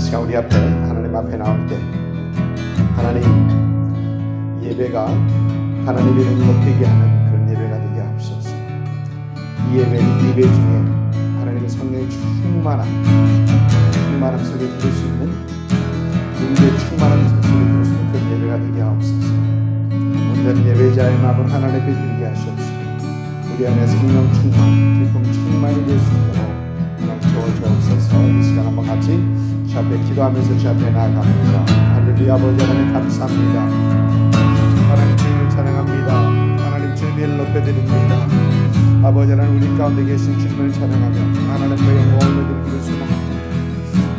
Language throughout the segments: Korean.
시간 우리 앞에 하나님 앞에 나올 때 하나님 예배가 하나님의 이름 높이게 하는 그런 예배가 되게 하옵소서. 이 예배 중에 하나님의 성령의 충만함 속에 들을 수 있는 능력의 충만함 속에 들을 수 있는 그런 예배가 되게 하옵소서. 온전히 예배자의 마음을 하나님 앞에 드리게 하시옵소서. 우리 안에 성령 충만, 기쁨 충만이 될 수 있도록 하나님 도와주옵소서. 이 시간 한번 같이 주 앞에 기도하면서 주 앞에 나아갑니다. 할렐루야. 아버지 하나님 감사합니다. 하나님 주님을 찬양합니다. 하나님 주님을 높여드립니다. 아버지 하나님 우리 가운데 계신 주님을 찬양하며 하나님의 영광을 드리기를 소망합니다.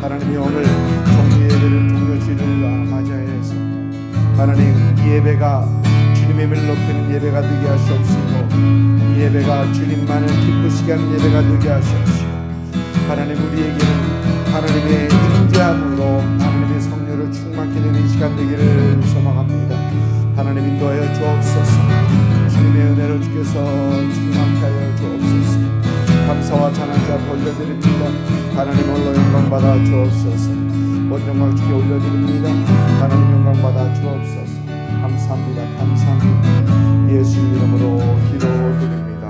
하나님이 오늘 종료예배를 종료주일을 맞이하여서 하나님 이 예배가 주님의 이름을 높이는 예배가 되게 하시옵시고 이 예배가 주님만을 기쁘시게 하는 예배가 되게 하시옵시고 하나님 우리에게는 하나님의 임재함으로 하나님의 성령을 충만케 되는 이 시간 되기를 소망합니다. 하나님 인도하여 주옵소서. 주님의 은혜로 주께서 충만케 하여 주옵소서. 감사와 찬양자 올려드립니다. 하나님 홀로 영광 받아 주옵소서. 온 영광 주께 올려드립니다. 하나님 영광 받아 주옵소서. 감사합니다. 감사합니다. 예수 이름으로 기도드립니다.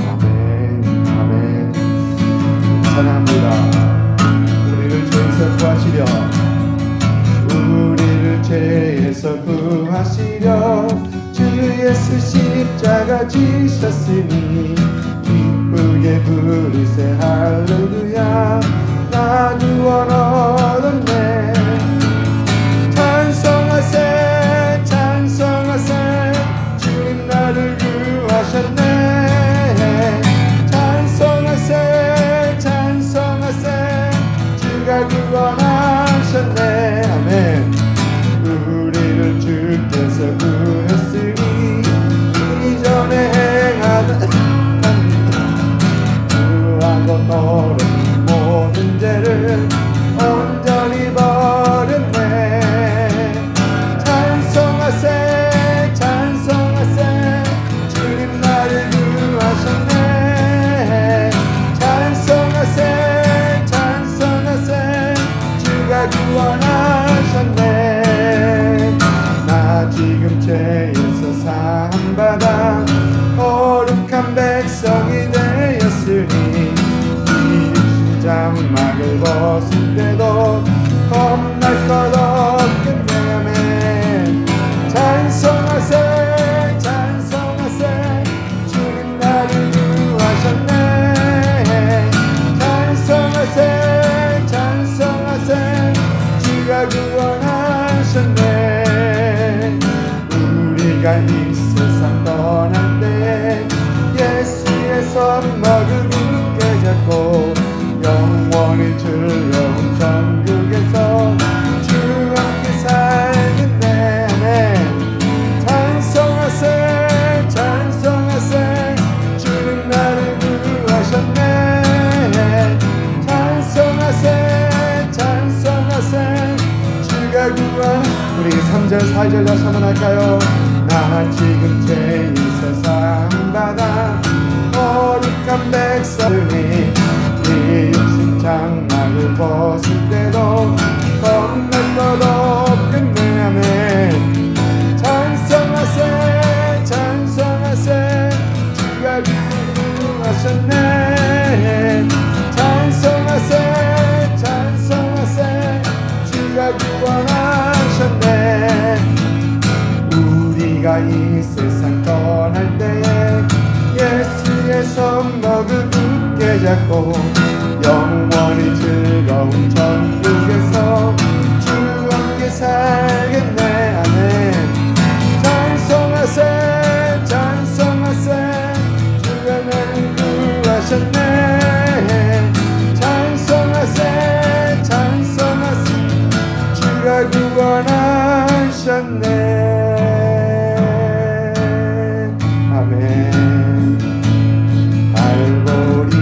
아멘. 아멘. 찬양합니다. 우리를 죄에서 구하시려 우리를 죄에서 구하시려 주 예수 십자가 지셨으니 기쁘게 부르세 할렐루야. 나 구원 얻었네. 찬송하세 찬송하세 주님 나를 구하셨네. 찬송하세 찬송하세 주가 구원하셨네. 아멘. 우리를 주께서 구했으니 이전에 행하던 구하고 노래 모든 죄를 온전히 버렸네. 찬송하세 찬송하세 주님 나를 구하셨네. 찬송하세 찬송하세 주가 구원하셨네. 나 지금 죄에서 사함받아 거룩한 백성이 되었으니 장막을 벗을 때도 겁날 것 없겠네. 아멘. 찬송하세 찬송하세 주님 나를 구하셨네. 찬송하세 찬송하세 주가 구원하셨네. 우리가 이 세상 떠날 때 예수의 손목을 굳게 잡고 영원히 즐거운 천국에서 주와 함께 살겠네. 아멘. 찬송하세 찬송하세 주님 나를 구하셨네. 찬송하세 찬송하세 주가 구원. 우리 3절 4절 다시 한번 할까요? 나 지금 죄에서 사함받아 거룩한 백성이 이 육신 장막을 벗을 때도 겁날 것 없겠네. 아멘. 찬송하세 찬송하세 주가 구하셨네. 찬송하세 찬송하세 주가 구원하셨네. 우리가 이 세상 떠날 때에 예수의 손목을 굳게 잡고 영원히 즐거운 천국에서 주와 함께 살겠네. 아멘. 찬송하세 찬송하세 주가 나를 구하셨네. 찬송하세 찬송하세 주가 구원하셨네. 아멘. 알고리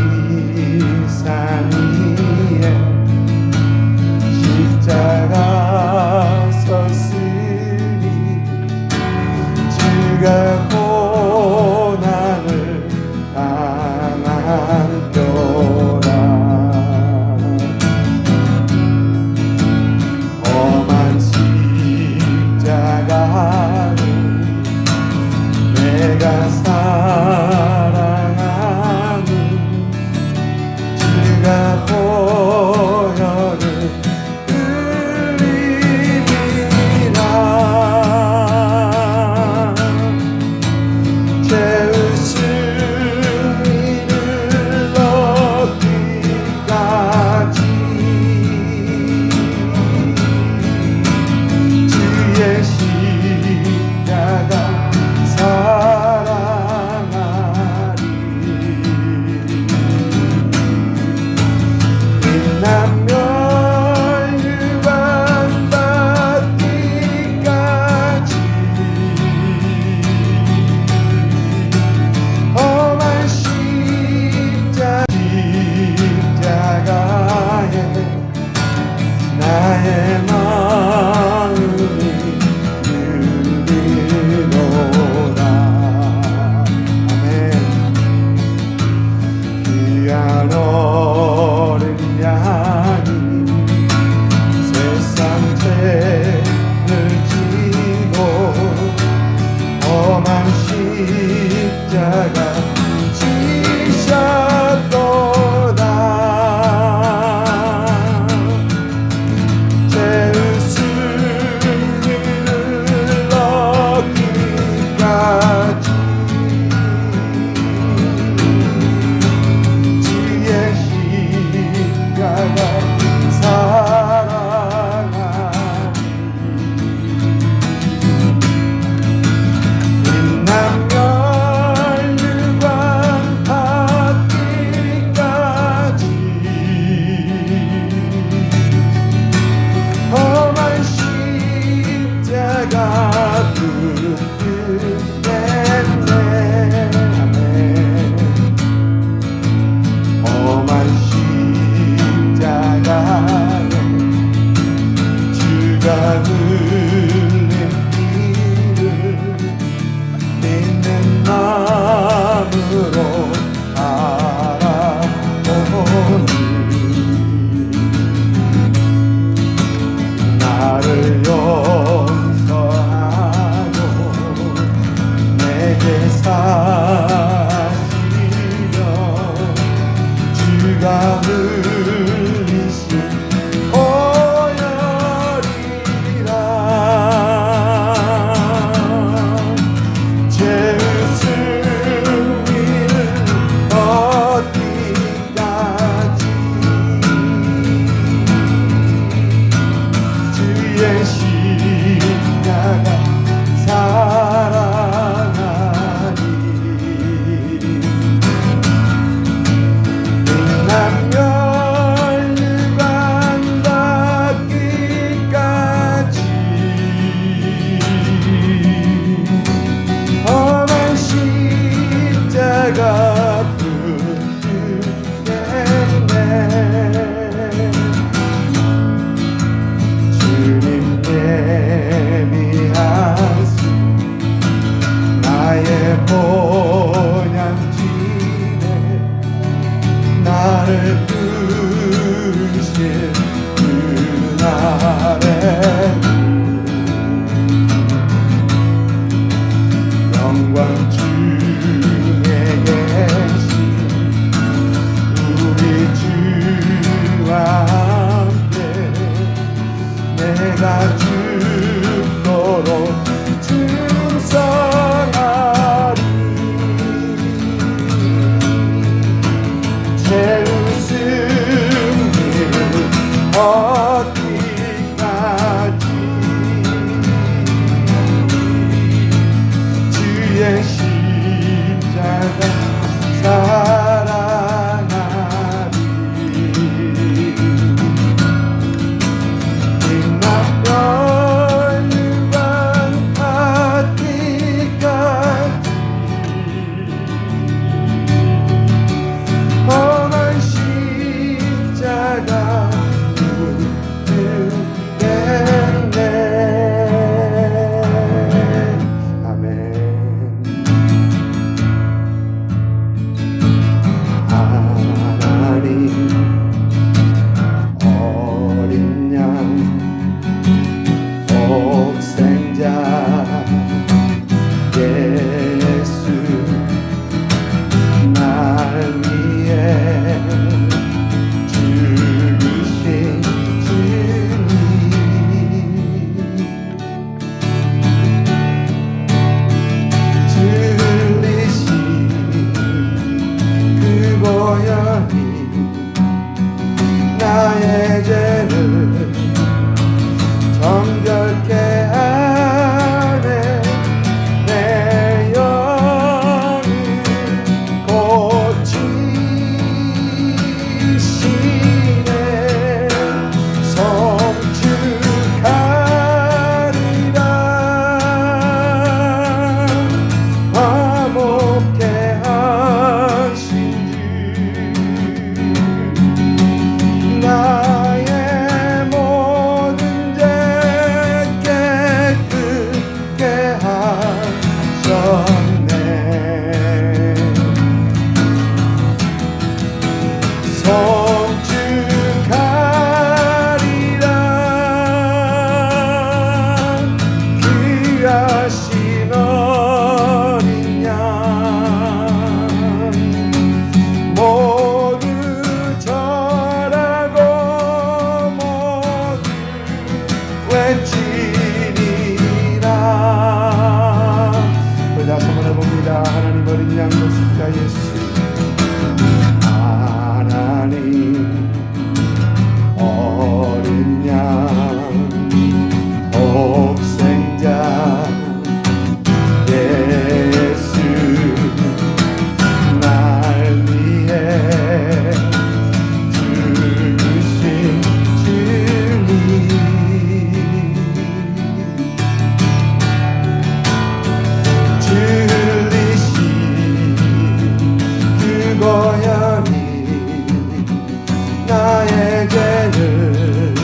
나의 죄를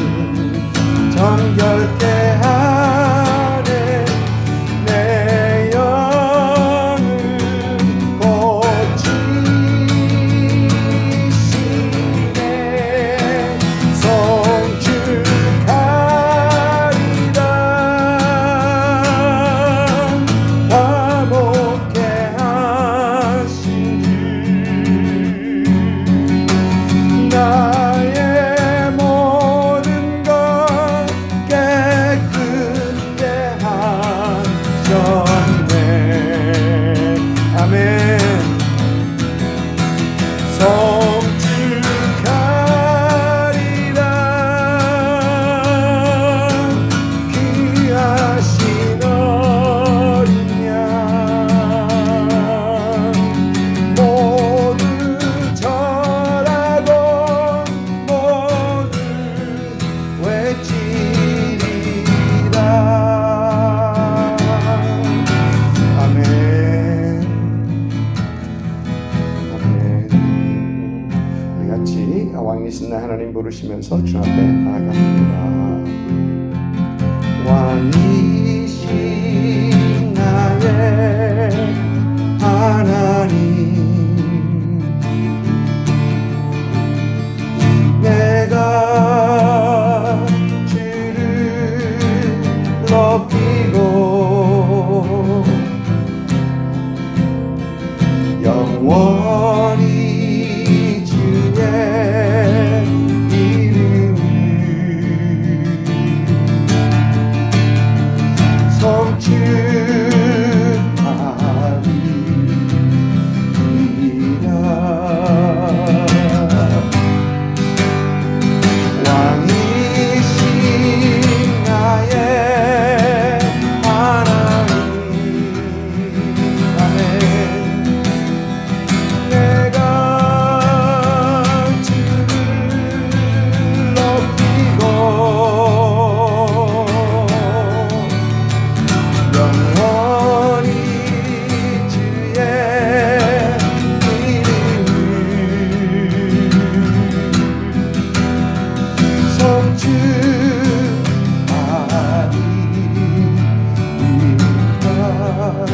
정결케 하네. 내 영을 고치시네. 송축하리라. 화목케 하신 주. 나의 모든 것 깨끗게 하셨네. 아멘. 송축하리라. 귀하신 어린 양 모두 절하고 모두 외치리라. 아멘. 아멘. 우리 같이 왕이신 나 하나님 부르시면서 주 앞에 나아갑니다. 왕이신 나의 하나님, 내가 주를 높이고 영원히 주의 이름을 성축하리라. 왕이신 나의 하나님, 아멘. 내가 주를 높이고 영원히 주의 이름을 성축하리라.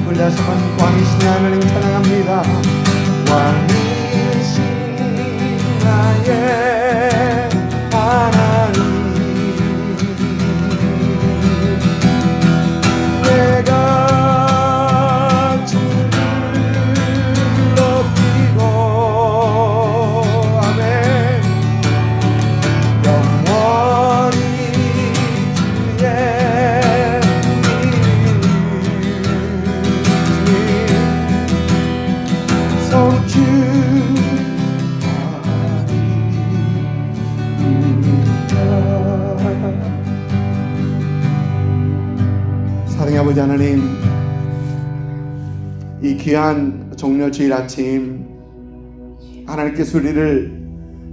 우리 다시 한번 왕이신 하나님 찬양합니다. 왕이신 나의 하나님, 내가 주를 높이고 아멘 영원히 주의 이름을 성축하리라. 사랑의 아버지 하나님, 이 귀한 종려주일 아침 하나님께서 우리를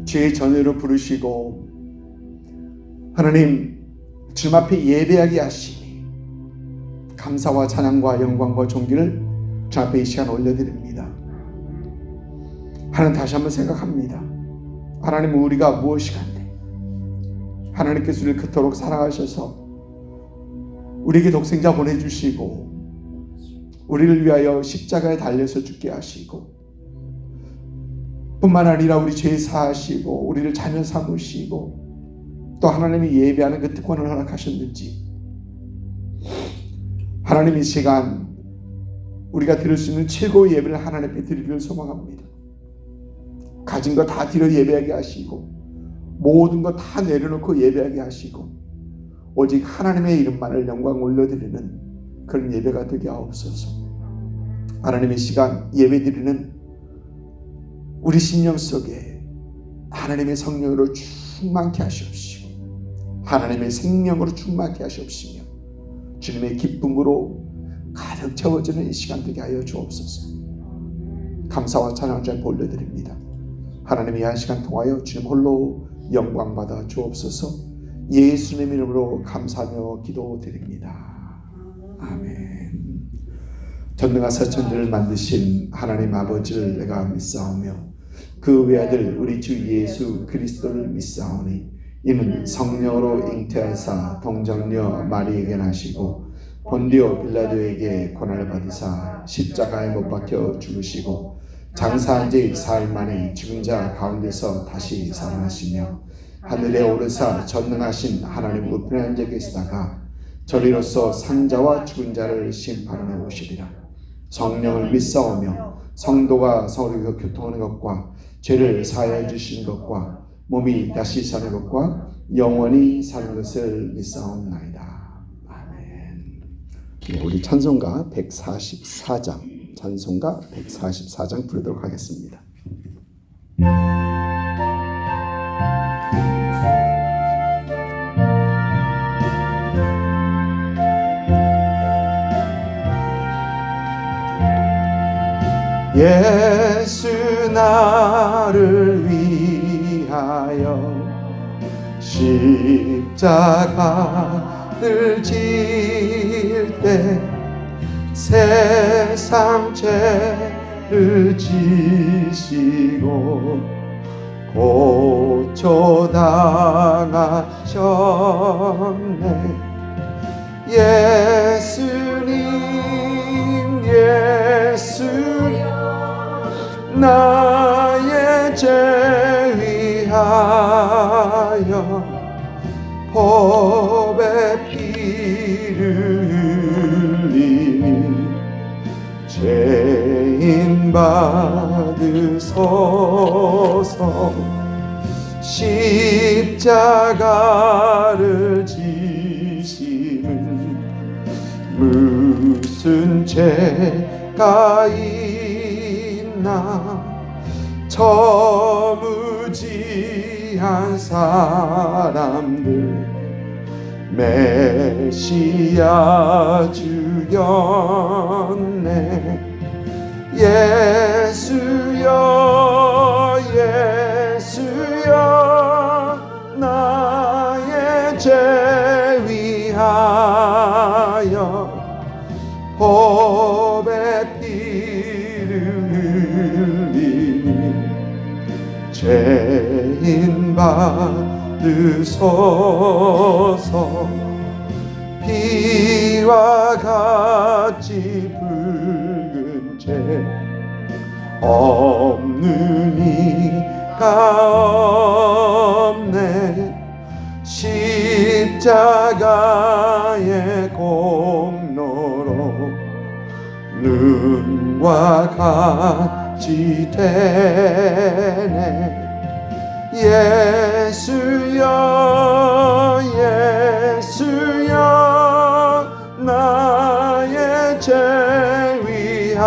주의 전으로 부르시고 하나님 주님 앞에 예배하게 하시니 감사와 찬양과 영광과 존귀를 주 앞에 이 시간 올려드립니다. 하나님, 다시 한번 생각합니다. 하나님, 우리가 무엇이간데 하나님께서 우리를 그토록 사랑하셔서 우리에게 독생자 보내주시고 우리를 위하여 십자가에 달려서 죽게 하시고 뿐만 아니라 우리 죄 사하시고 우리를 자녀 삼으시고 또 하나님이 예배하는 그 특권을 허락하셨는지 하나님, 이 시간 우리가 드릴 수 있는 최고의 예배를 하나님 앞에 드리기를 소망합니다. 가진 거 다 드려 예배하게 하시고 모든 거 다 내려놓고 예배하게 하시고 오직 하나님의 이름만을 영광 올려드리는 그런 예배가 되게 하옵소서. 하나님, 이 시간 예배 드리는 우리 심령 속에 하나님의 성령으로 충만케 하시옵시고 하나님의 생명으로 충만케 하시옵시며 주님의 기쁨으로 가득 채워지는 이 시간 되게 하여 주옵소서. 감사와 찬양을 잘 올려드립니다. 하나님이 한 시간 통하여 주님 홀로 영광 받아 주옵소서. 예수님의 이름으로 감사하며 기도드립니다. 아멘. 전능하사 천지를 만드신 하나님 아버지를 내가 믿사오며 그 외아들 우리 주 예수 그리스도를 믿사오니 이는 성령으로 잉태하사 동정녀 마리에게 나시고 본디오 빌라도에게 고난을 받으사 십자가에 못 박혀 죽으시고 장사한 지 사흘 만에 죽은 자 가운데서 다시 살아나시며 하늘에 오르사 전능하신 하나님 우편에 앉아 계시다가 저리로서 산자와 죽은 자를 심판하러 오시리라. 성령을 믿사오며 성도가 서로 교통하는 것과 죄를 사하여 주시는 것과 몸이 다시 사는 것과 영원히 사는 것을 믿사옵나이다. 아멘. 우리 찬송가 144장, 찬송가 144장 부르도록 하겠습니다. 예수 나를 위하여 십자가를 질 때 세상 죄를 지시고 고초당하셨네. 예수님 나의 죄 위하여 법의 피를 흘리니 죄인 받으소서. 십자가를 지시는 무슨 죄가 있나. 저무지한 사람들 메시아 주였네. 예수여 나의 죄 위하여 법의 피를 흘리니 죄인 받으소서. 피와 같이 붉은 죄 없는 이가 없네. 십자가의 공로로 눈과 같이 되네. 예수여 나의 죄 위하여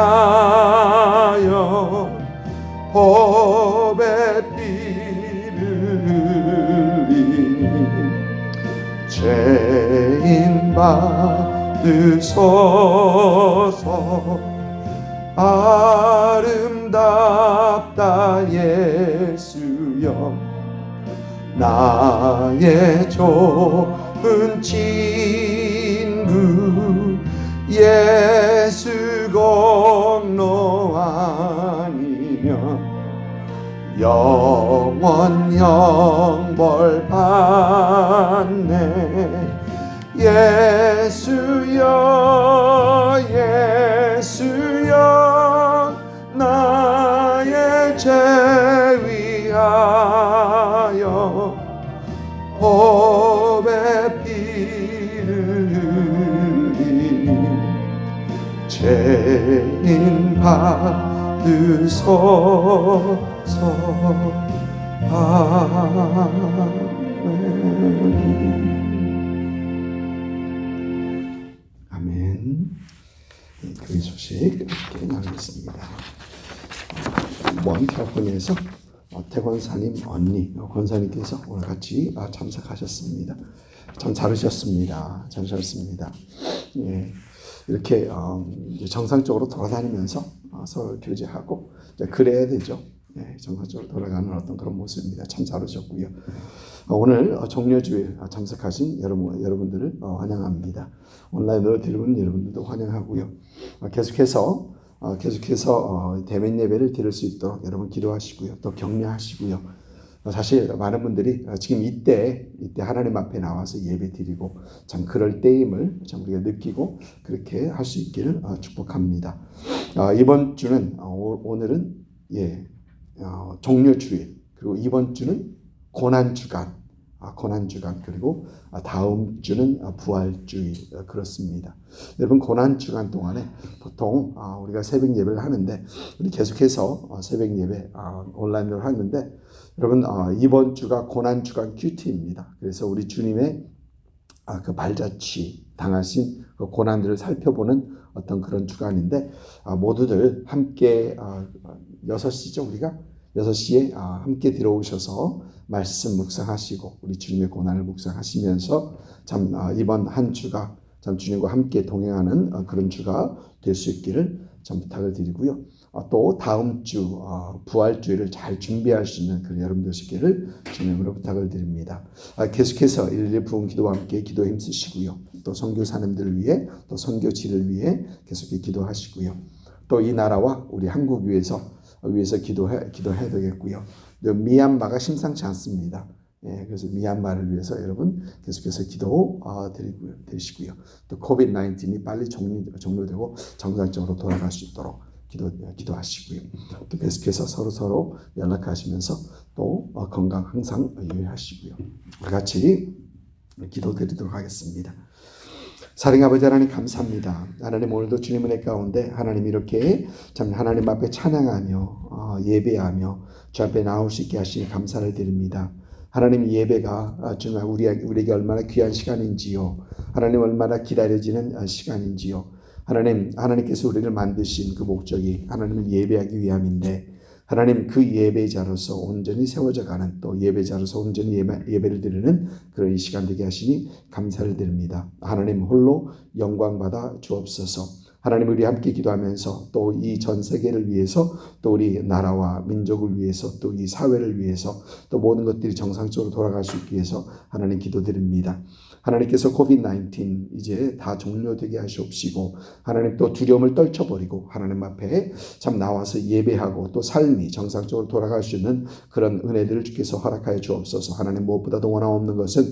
법의 피를 흘리니 죄인 받으소서. 아름답다 예수여 나의 좋은 친구. 예수 공로 아니면 영원 형벌 받네. 예수여 나의 죄 위하여 법의 피를 흘리니 죄인 받으소서. 아멘. 교회 소식 함께 나누겠습니다. 먼 캘리포니아에서 태권사님 언니 권사님께서 오늘 같이 참석하셨습니다. 참 잘하셨습니다. 예, 이렇게 정상적으로 돌아다니면서 서로 교제하고 그래야 되죠. 예, 정상적으로 돌아가는 어떤 그런 모습입니다. 참 잘하셨고요. 오늘 종려주에 참석하신 여러분들을 환영합니다. 온라인으로 들은 여러분들도 환영하고요. 계속해서 계속해서 대면 예배를 드릴 수 있도록 여러분 기도하시고요. 또 격려하시고요. 사실 많은 분들이 지금 이때 하나님 앞에 나와서 예배 드리고 참 그럴 때임을 참 우리가 느끼고 그렇게 할 수 있기를 축복합니다. 이번 주는 오늘은 종료주일, 그리고 이번 주는 고난주간, 그리고 다음 주는 부활주일, 그렇습니다. 여러분, 고난주간 동안에 보통 우리가 새벽 예배를 하는데, 우리 계속해서 새벽 예배 온라인으로 하는데, 여러분, 이번 주가 고난주간 큐티입니다. 그래서 우리 주님의 그 발자취 당하신 그 고난들을 살펴보는 어떤 그런 주간인데, 모두들 함께 6시죠, 우리가 6시에 함께 들어오셔서 말씀 묵상하시고 우리 주님의 고난을 묵상하시면서 참 이번 한 주가 참 주님과 함께 동행하는 그런 주가 될 수 있기를 참 부탁을 드리고요. 또 다음 주 부활주일을 잘 준비할 수 있는 그런 여러분 되시기를 주님으로 부탁을 드립니다. 계속해서 일일 부흥 기도와 함께 기도에 힘쓰시고요. 또 선교사님들을 위해, 또 선교지를 위해 계속해 기도하시고요. 또 이 나라와 우리 한국 위해서 기도해야 되겠고요. 미얀마가 심상치 않습니다. 그래서 미얀마를 위해서 여러분 계속해서 기도 드리시고요. 또 코비드-19이 빨리 종료되고 정상적으로 돌아갈 수 있도록 기도하시고요. 또 계속해서 서로 연락하시면서 또 건강 항상 유의하시고요. 같이 기도드리도록 하겠습니다. 사랑의 아버지 하나님, 감사합니다. 하나님, 오늘도 주님 은혜 가운데 하나님 이렇게 참 하나님 앞에 찬양하며 예배하며 주 앞에 나올 수 있게 하시니 감사를 드립니다. 하나님, 예배가 정말 우리에게 얼마나 귀한 시간인지요. 하나님, 얼마나 기다려지는 시간인지요. 하나님께서 우리를 만드신 그 목적이 하나님을 예배하기 위함인데, 하나님, 그 예배자로서 온전히 세워져 가는, 또 예배자로서 온전히 예배를 드리는 그런 이 시간 되게 하시니 감사를 드립니다. 하나님 홀로 영광받아 주옵소서. 하나님, 우리 함께 기도하면서 또 이 전 세계를 위해서, 또 우리 나라와 민족을 위해서, 또 이 사회를 위해서, 또 모든 것들이 정상적으로 돌아갈 수 있기 위해서 하나님 기도드립니다. 하나님께서 코비드-19 이제 다 종료되게 하시옵시고, 하나님 또 두려움을 떨쳐버리고 하나님 앞에 참 나와서 예배하고 또 삶이 정상적으로 돌아갈 수 있는 그런 은혜들을 주께서 허락하여 주옵소서. 하나님, 무엇보다도 원하옵는 것은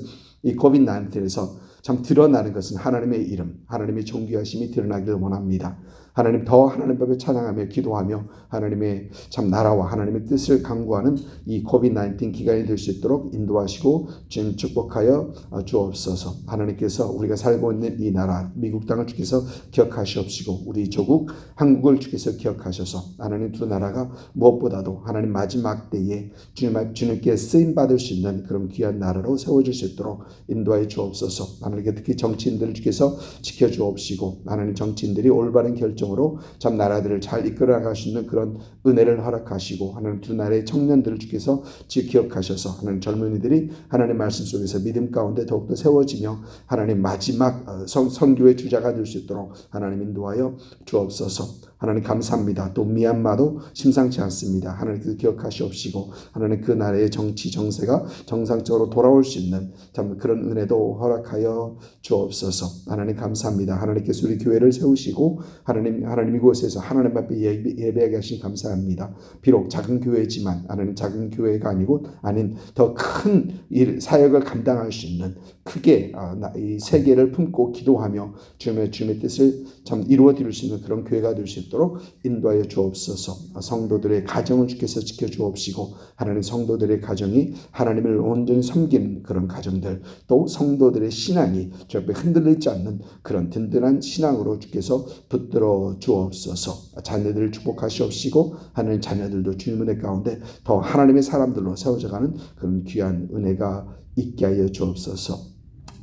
이 코비드-19에서 참 드러나는 것은 하나님의 이름, 하나님의 존귀하심이 드러나기를 원합니다. 하나님, 더 하나님 앞에 찬양하며 기도하며 하나님의 참 나라와 하나님의 뜻을 강구하는 이 코비드-19 기간이 될 수 있도록 인도하시고 주님 축복하여 주옵소서. 하나님께서 우리가 살고 있는 이 나라 미국 땅을 주께서 기억하시옵시고, 우리 조국 한국을 주께서 기억하셔서 하나님 두 나라가 무엇보다도 하나님 마지막 때에 주님께 쓰임받을 수 있는 그런 귀한 나라로 세워질 수 있도록 인도하여 주옵소서. 하나님께 특히 정치인들을 주께서 지켜주옵시고, 하나님 정치인들이 올바른 결정으로 참 나라들을 잘 이끌어 나갈 수 있는 그런 은혜를 허락하시고, 하나님 두 나라의 청년들을 주께서 기억하셔서 하나님 젊은이들이 하나님 말씀 속에서 믿음 가운데 더욱더 세워지며 하나님 마지막 선교의 주자가 될 수 있도록 하나님 인도하여 주옵소서. 하나님 감사합니다. 또 미얀마도 심상치 않습니다. 하나님께서 기억하시옵시고, 하나님 그 나라의 정치 정세가 정상적으로 돌아올 수 있는 참 그런 은혜도 허락하여 주옵소서. 하나님 감사합니다. 하나님께서 우리 교회를 세우시고 하나님 이곳에서 하나님 앞에 예배하게 하시니 감사합니다. 비록 작은 교회지만 하나님 작은 교회가 아닌 더 큰 일 사역을 감당할 수 있는, 크게 이 세계를 품고 기도하며 주님의 뜻을 참 이루어 드릴 수 있는 그런 교회가 될 수 있도록 인도하여 주옵소서. 성도들의 가정을 주께서 지켜 주옵시고, 하나님 성도들의 가정이 하나님을 온전히 섬기는 그런 가정들, 또 성도들의 신앙이 주 앞에 흔들리지 않는 그런 든든한 신앙으로 주께서 붙들어 주옵소서. 자녀들을 축복하시옵시고, 하나님 자녀들도 주님 은혜 가운데 더 하나님의 사람들로 세워져가는 그런 귀한 은혜가 있게 하여 주옵소서.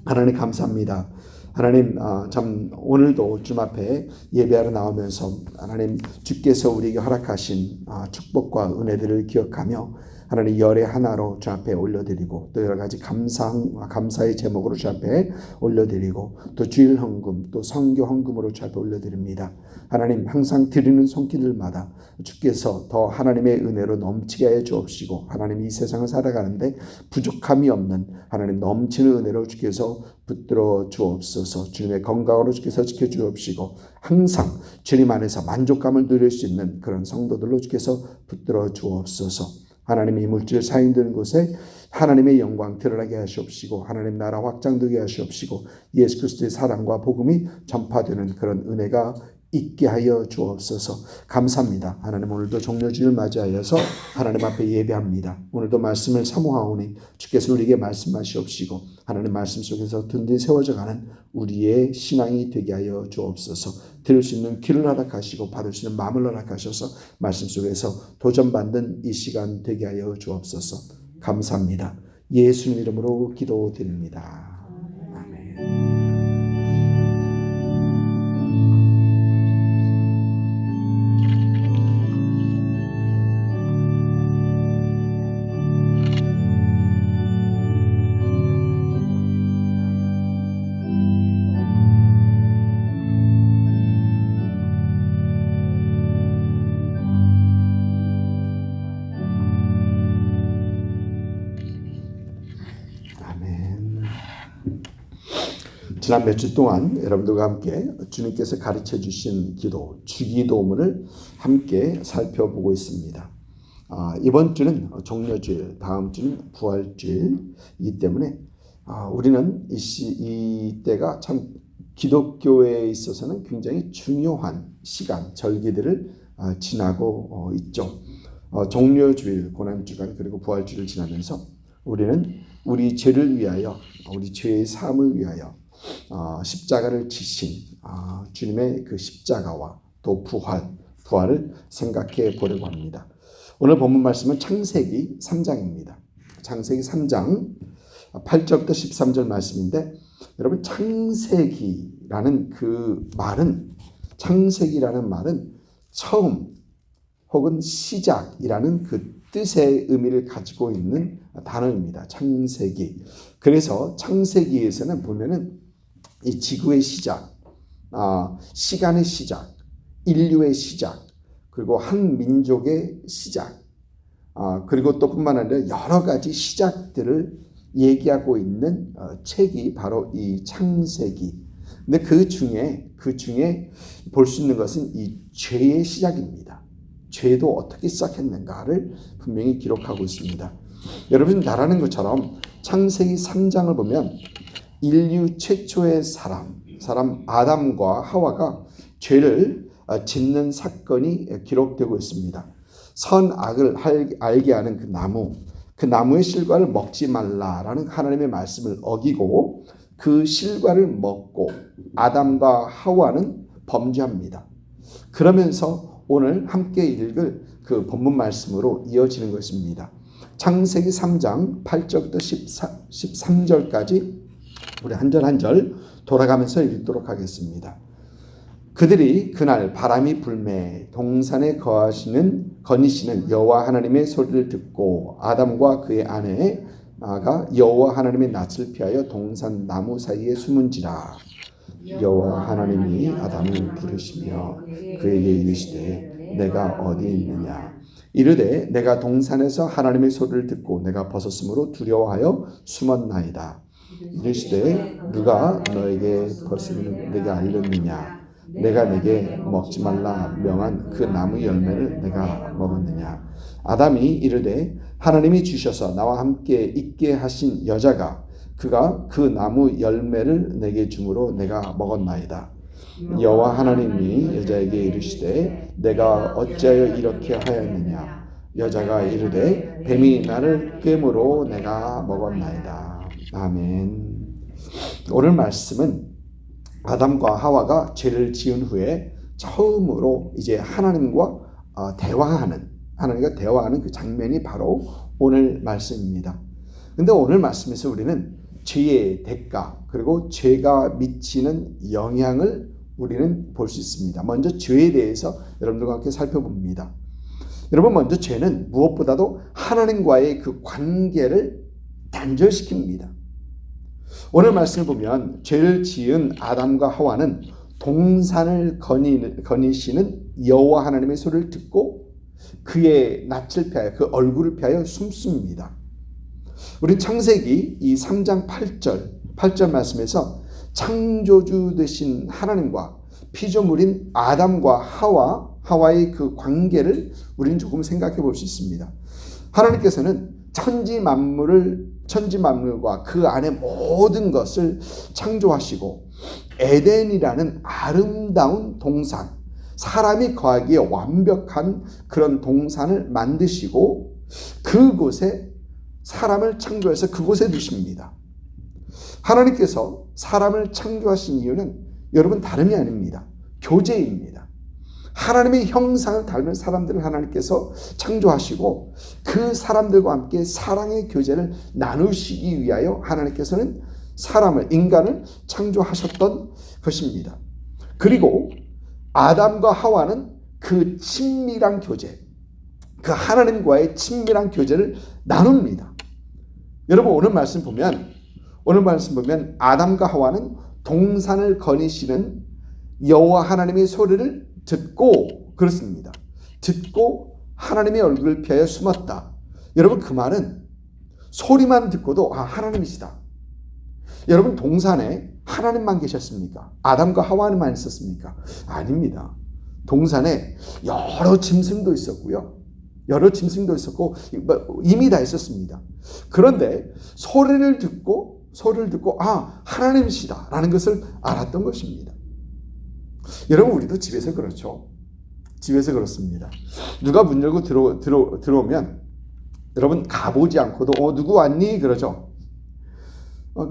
하나님 감사합니다. 하나님, 참 오늘도 주님 앞에 예배하러 나오면서 하나님 주께서 우리에게 허락하신 축복과 은혜들을 기억하며 하나님 열의 하나로 주 앞에 올려드리고 또 여러 가지 감사의 제목으로 주 앞에 올려드리고 또 주일 헌금 또 선교 헌금으로 주 앞에 올려드립니다. 하나님 항상 드리는 손길들마다 주께서 더 하나님의 은혜로 넘치게 하여 주옵시고 하나님 이 세상을 살아가는데 부족함이 없는 하나님 넘치는 은혜로 주께서 붙들어 주옵소서. 주님의 건강으로 주께서 지켜주옵시고 항상 주님 안에서 만족감을 누릴 수 있는 그런 성도들로 주께서 붙들어 주옵소서. 하나님의 이물질 사용되는 곳에 하나님의 영광 드러나게 하시옵시고 하나님 나라 확장되게 하시옵시고 예수 그리스도의 사랑과 복음이 전파되는 그런 은혜가 있게 하여 주옵소서. 감사합니다. 하나님 오늘도 종료주일 맞이하여서 하나님 앞에 예배합니다. 오늘도 말씀을 사모하오니 주께서 우리에게 말씀하시옵시고 하나님 말씀 속에서 든든히 세워져가는 우리의 신앙이 되게 하여 주옵소서. 들을 수 있는 귀를 허락하시고 받을 수 있는 마음을 허락하셔서 말씀 속에서 도전받는 이 시간 되게 하여 주옵소서. 감사합니다. 예수님 이름으로 기도드립니다. 아멘. 지난 몇 주 동안 여러분들과 함께 주님께서 가르쳐 주신 기도, 주기도문을 함께 살펴보고 있습니다. 이번 주는 종려주일, 다음 주는 부활주일이기 때문에 우리는 이때가 참 기독교에 있어서는 굉장히 중요한 시간, 절기들을 지나고 있죠. 종려주일, 고난주간 그리고 부활주일을 지나면서 우리는 우리 죄를 위하여, 우리 죄의 사함을 위하여 십자가를 지신 주님의 그 십자가와 또 부활을 생각해 보려고 합니다. 오늘 본문 말씀은 창세기 3장입니다. 창세기 3장 8절부터 13절 말씀인데 여러분 창세기라는 말은 처음 혹은 시작이라는 그 뜻의 의미를 가지고 있는 단어입니다. 창세기. 그래서 창세기에서는 보면은 이 지구의 시작, 시간의 시작, 인류의 시작, 그리고 한 민족의 시작, 그리고 또 뿐만 아니라 여러 가지 시작들을 얘기하고 있는 책이 바로 이 창세기. 근데 그 중에 볼 수 있는 것은 이 죄의 시작입니다. 죄도 어떻게 시작했는가를 분명히 기록하고 있습니다. 여러분 잘 아는 것처럼 창세기 3장을 보면 인류 최초의 사람 아담과 하와가 죄를 짓는 사건이 기록되고 있습니다. 선악을 알게 하는 그 나무의 실과를 먹지 말라라는 하나님의 말씀을 어기고 그 실과를 먹고 아담과 하와는 범죄합니다. 그러면서 오늘 함께 읽을 그 본문 말씀으로 이어지는 것입니다. 창세기 3장 8절부터 13절까지 우리 한 절 한 절 돌아가면서 읽도록 하겠습니다. 그들이 그날 바람이 불매 동산에 거니시는 여호와 하나님의 소리를 듣고 아담과 그의 아내가 여호와 하나님의 낯을 피하여 동산 나무 사이에 숨은지라. 여호와 하나님이 아담을 부르시며 그에게 이르시되 내가 어디 있느냐. 이르되 내가 동산에서 하나님의 소리를 듣고 내가 벗었으므로 두려워하여 숨었나이다. 이르시되 누가 너에게 벗음을 내게 알렸느냐. 내가 내게 먹지 말라 명한 그 나무 열매를 내가 먹었느냐. 아담이 이르되 하나님이 주셔서 나와 함께 있게 하신 여자가 그가 그 나무 열매를 내게 주므로 내가 먹었나이다. 여호와 하나님이 여자에게 이르시되 내가 어찌하여 이렇게 하였느냐. 여자가 이르되 뱀이 나를 꿰므로 내가 먹었나이다. 아멘. 오늘 말씀은 아담과 하와가 죄를 지은 후에 처음으로 이제 하나님과 대화하는 그 장면이 바로 오늘 말씀입니다. 근데 오늘 말씀에서 우리는 죄의 대가 그리고 죄가 미치는 영향을 우리는 볼 수 있습니다. 먼저 죄에 대해서 여러분들과 함께 살펴봅니다. 여러분, 먼저 죄는 무엇보다도 하나님과의 그 관계를 단절시킵니다. 오늘 말씀을 보면 죄를 지은 아담과 하와는 동산을 거니시는 여호와 하나님의 소리를 듣고 그의 낯을 피하여, 그 얼굴을 피하여 숨습니다. 우린 창세기 이 3장 8절 말씀에서 창조주 되신 하나님과 피조물인 아담과 하와의 그 관계를 우리는 조금 생각해 볼 수 있습니다. 하나님께서는 천지 만물과 그 안에 모든 것을 창조하시고 에덴이라는 아름다운 동산, 사람이 거하기에 완벽한 그런 동산을 만드시고 그곳에 사람을 창조해서 그곳에 두십니다. 하나님께서 사람을 창조하신 이유는 여러분 다름이 아닙니다. 교제입니다. 하나님의 형상을 닮은 사람들을 하나님께서 창조하시고 그 사람들과 함께 사랑의 교제를 나누시기 위하여 하나님께서는 인간을 창조하셨던 것입니다. 그리고 아담과 하와는 그 친밀한 교제, 그 하나님과의 친밀한 교제를 나눕니다. 여러분, 오늘 말씀 보면 아담과 하와는 동산을 거니시는 여호와 하나님의 소리를 듣고, 그렇습니다. 듣고 하나님의 얼굴을 피하여 숨었다. 여러분, 그 말은 소리만 듣고도 하나님이시다. 여러분, 동산에 하나님만 계셨습니까? 아담과 하와만 있었습니까? 아닙니다. 동산에 여러 짐승도 있었고 이미 다 있었습니다. 그런데 소리를 듣고 하나님이시다라는 것을 알았던 것입니다. 여러분, 우리도 집에서 그렇죠. 집에서 그렇습니다. 누가 문 열고 들어오면 여러분 가보지 않고도 누구 왔니? 그러죠.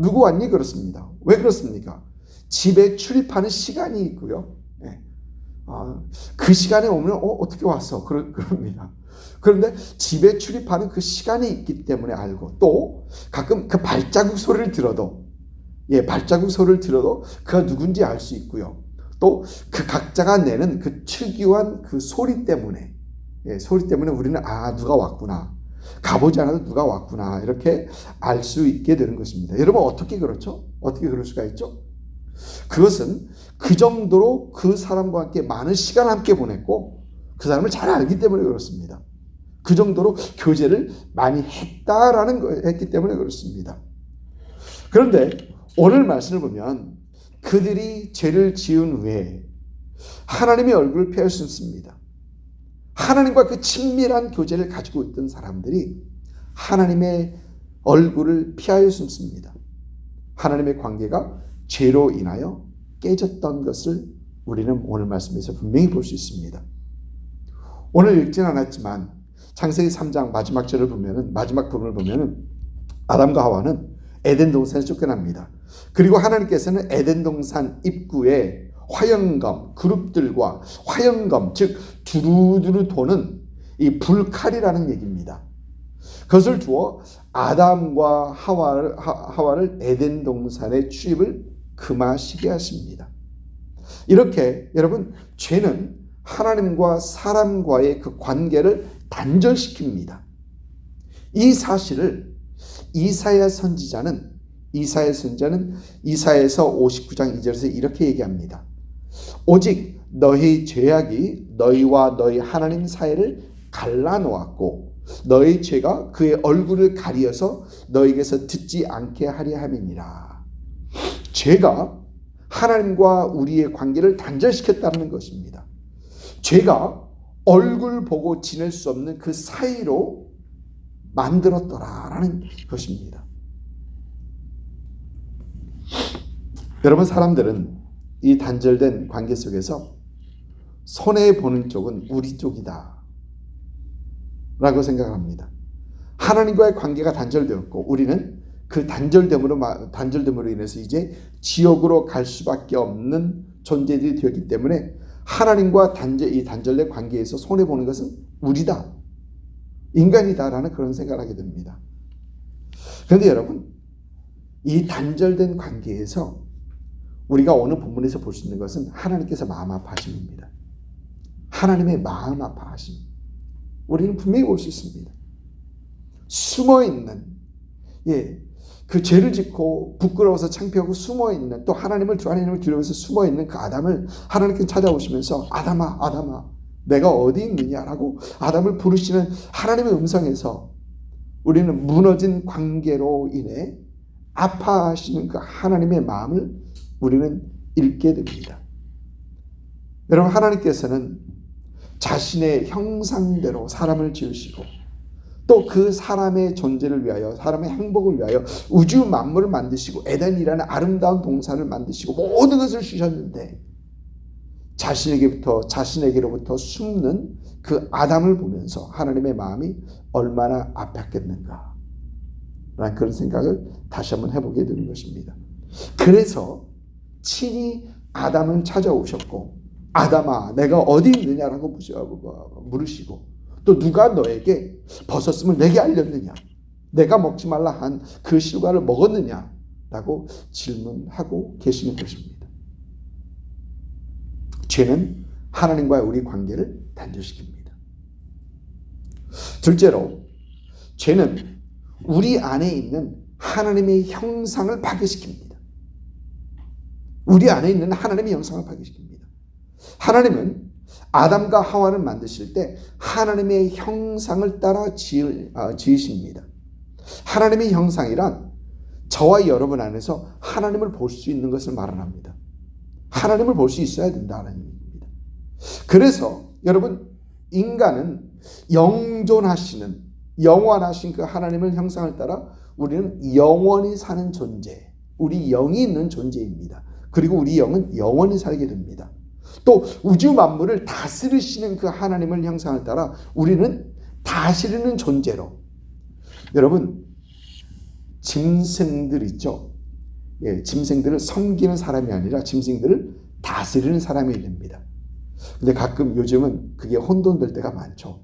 누구 왔니? 그렇습니다. 왜 그렇습니까? 집에 출입하는 시간이 있고요. 그 시간에 오면 어떻게 왔어? 그럽니다. 그런데 집에 출입하는 그 시간이 있기 때문에 알고, 또 가끔 그 발자국 소리를 들어도 그가 누군지 알 수 있고요. 또 그 각자가 내는 그 특유한 그 소리 때문에 우리는 누가 왔구나, 가보지 않아도 누가 왔구나, 이렇게 알 수 있게 되는 것입니다. 여러분, 어떻게 그렇죠? 어떻게 그럴 수가 있죠? 그것은 그 정도로 그 사람과 함께 많은 시간을 함께 보냈고 그 사람을 잘 알기 때문에 그렇습니다. 그 정도로 교제를 많이 했기 때문에 그렇습니다. 그런데 오늘 말씀을 보면 그들이 죄를 지은 후에 하나님의 얼굴을 피할 수 없습니다. 하나님과 그 친밀한 교제를 가지고 있던 사람들이 하나님의 얼굴을 피하여 숨습니다. 하나님의 관계가 죄로 인하여 깨졌던 것을 우리는 오늘 말씀에서 분명히 볼 수 있습니다. 오늘 읽지는 않았지만 창세기 3장 마지막 부분을 보면은 아담과 하와는 에덴 동산에 쫓겨납니다. 그리고 하나님께서는 에덴 동산 입구에 그룹들과 즉 두루두루 도는 이 불칼이라는 얘기입니다. 그것을 주어 아담과 하와를 에덴 동산의 출입을 금하시게 하십니다. 이렇게 여러분, 죄는 하나님과 사람과의 그 관계를 단절시킵니다. 이 사실을 이사야 선지자는 이사야서 59장 2절에서 이렇게 얘기합니다. 오직 너희 죄악이 너희와 너희 하나님 사이를 갈라놓았고 너희 죄가 그의 얼굴을 가리어서 너희에게서 듣지 않게 하려 함이니라. 죄가 하나님과 우리의 관계를 단절시켰다는 것입니다. 죄가 얼굴 보고 지낼 수 없는 그 사이로 만들었더라라는 것입니다. 여러분, 사람들은 이 단절된 관계 속에서 손해보는 쪽은 우리 쪽이다 라고 생각합니다. 하나님과의 관계가 단절되었고 우리는 그 단절됨으로 인해서 이제 지옥으로 갈 수밖에 없는 존재들이 되었기 때문에 하나님과 이 단절된 관계에서 손해보는 것은 우리다, 인간이다라는 그런 생각을 하게 됩니다. 그런데 여러분, 이 단절된 관계에서 우리가 오늘 본문에서 볼 수 있는 것은 하나님께서 마음 아파하심입니다. 하나님의 마음 아파하심. 우리는 분명히 볼 수 있습니다. 숨어있는, 그 죄를 짓고 부끄러워서 창피하고 숨어있는, 또 하나님을 두려워해서 숨어있는 그 아담을 하나님께서 찾아오시면서 아담아, 아담아, 내가 어디 있느냐라고 아담을 부르시는 하나님의 음성에서 우리는 무너진 관계로 인해 아파하시는 그 하나님의 마음을 우리는 읽게 됩니다. 여러분, 하나님께서는 자신의 형상대로 사람을 지으시고 또 그 사람의 존재를 위하여, 사람의 행복을 위하여 우주 만물을 만드시고 에덴이라는 아름다운 동산을 만드시고 모든 것을 주셨는데 자신에게로부터 숨는 그 아담을 보면서 하나님의 마음이 얼마나 아팠겠는가 라는 그런 생각을 다시 한번 해보게 되는 것입니다. 그래서 친히 아담을 찾아오셨고 아담아 내가 어디 있느냐라고 물으시고 또 누가 너에게 버섯음을 내게 알렸느냐, 내가 먹지 말라 한 그 실과를 먹었느냐라고 질문하고 계시는 것입니다. 죄는 하나님과의 우리 관계를 단절시킵니다. 둘째로, 죄는 우리 안에 있는 하나님의 형상을 파괴시킵니다. 우리 안에 있는 하나님의 형상을 파괴시킵니다. 하나님은 아담과 하와를 만드실 때 하나님의 형상을 따라 지으십니다. 하나님의 형상이란 저와 여러분 안에서 하나님을 볼 수 있는 것을 말합니다. 하나님을 볼 수 있어야 된다는 얘기입니다. 그래서 여러분, 인간은 영존하시는, 영원하신 그 하나님의 형상을 따라 우리는 영원히 사는 존재, 우리 영이 있는 존재입니다. 그리고 우리 영은 영원히 살게 됩니다. 또 우주 만물을 다스리시는 그 하나님의 형상을 따라 우리는 다스리는 존재로, 여러분, 짐승들 있죠? 짐승들을 섬기는 사람이 아니라 짐승들을 다스리는 사람이 됩니다. 근데 가끔 요즘은 그게 혼돈될 때가 많죠.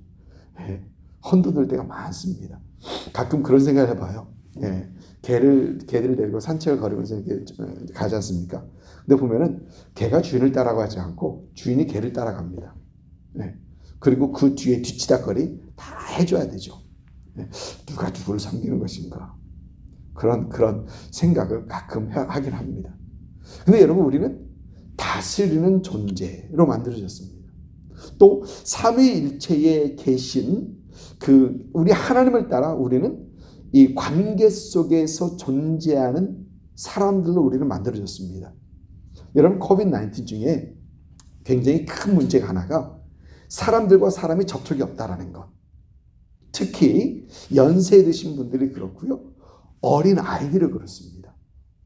혼돈될 때가 많습니다. 가끔 그런 생각을 해봐요. 개를 데리고 산책을 걸으면서 이렇게 가지 않습니까? 근데 보면은 개가 주인을 따라가지 않고 주인이 개를 따라갑니다. 그리고 그 뒤에 뒤치다거리 다 해줘야 되죠. 누가 누구를 섬기는 것인가? 그런 생각을 가끔 하긴 합니다. 근데 여러분, 우리는 다스리는 존재로 만들어졌습니다. 또 삼위일체에 계신 그 우리 하나님을 따라 우리는 이 관계 속에서 존재하는 사람들로 우리는 만들어졌습니다. 여러분, 코비드-19 중에 굉장히 큰 문제가 하나가 사람들과 사람이 접촉이 없다라는 것. 특히 연세 드신 분들이 그렇고요. 어린 아이들이 그렇습니다.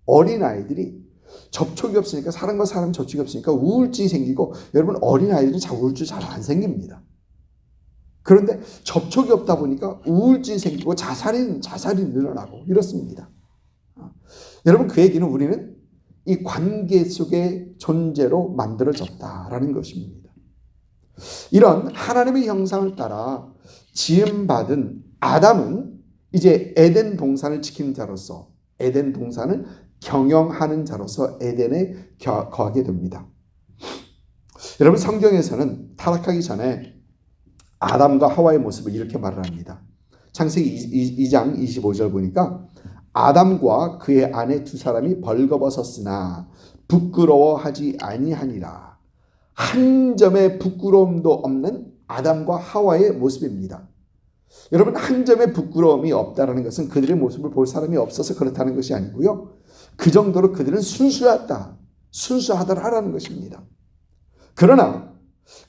어린 아이들이 접촉이 없으니까, 사람과 사람 접촉이 없으니까 우울증이 생기고, 여러분, 어린 아이들은 우울증 잘 안 생깁니다. 그런데 접촉이 없다 보니까 우울증이 생기고 자살이 늘어나고 이렇습니다. 여러분, 그 얘기는 우리는 이 관계 속의 존재로 만들어졌다라는 것입니다. 이런 하나님의 형상을 따라 지음받은 아담은 이제 에덴 동산을 지키는 자로서, 에덴 동산을 경영하는 자로서 에덴에 거하게 됩니다. 여러분, 성경에서는 타락하기 전에 아담과 하와의 모습을 이렇게 말을 합니다. 창세기 2장 25절 보니까 아담과 그의 아내 두 사람이 벌거벗었으나 부끄러워하지 아니하니라. 한 점의 부끄러움도 없는 아담과 하와의 모습입니다. 여러분, 한 점의 부끄러움이 없다는 것은 그들의 모습을 볼 사람이 없어서 그렇다는 것이 아니고요. 그 정도로 그들은 순수하다라는 것입니다. 그러나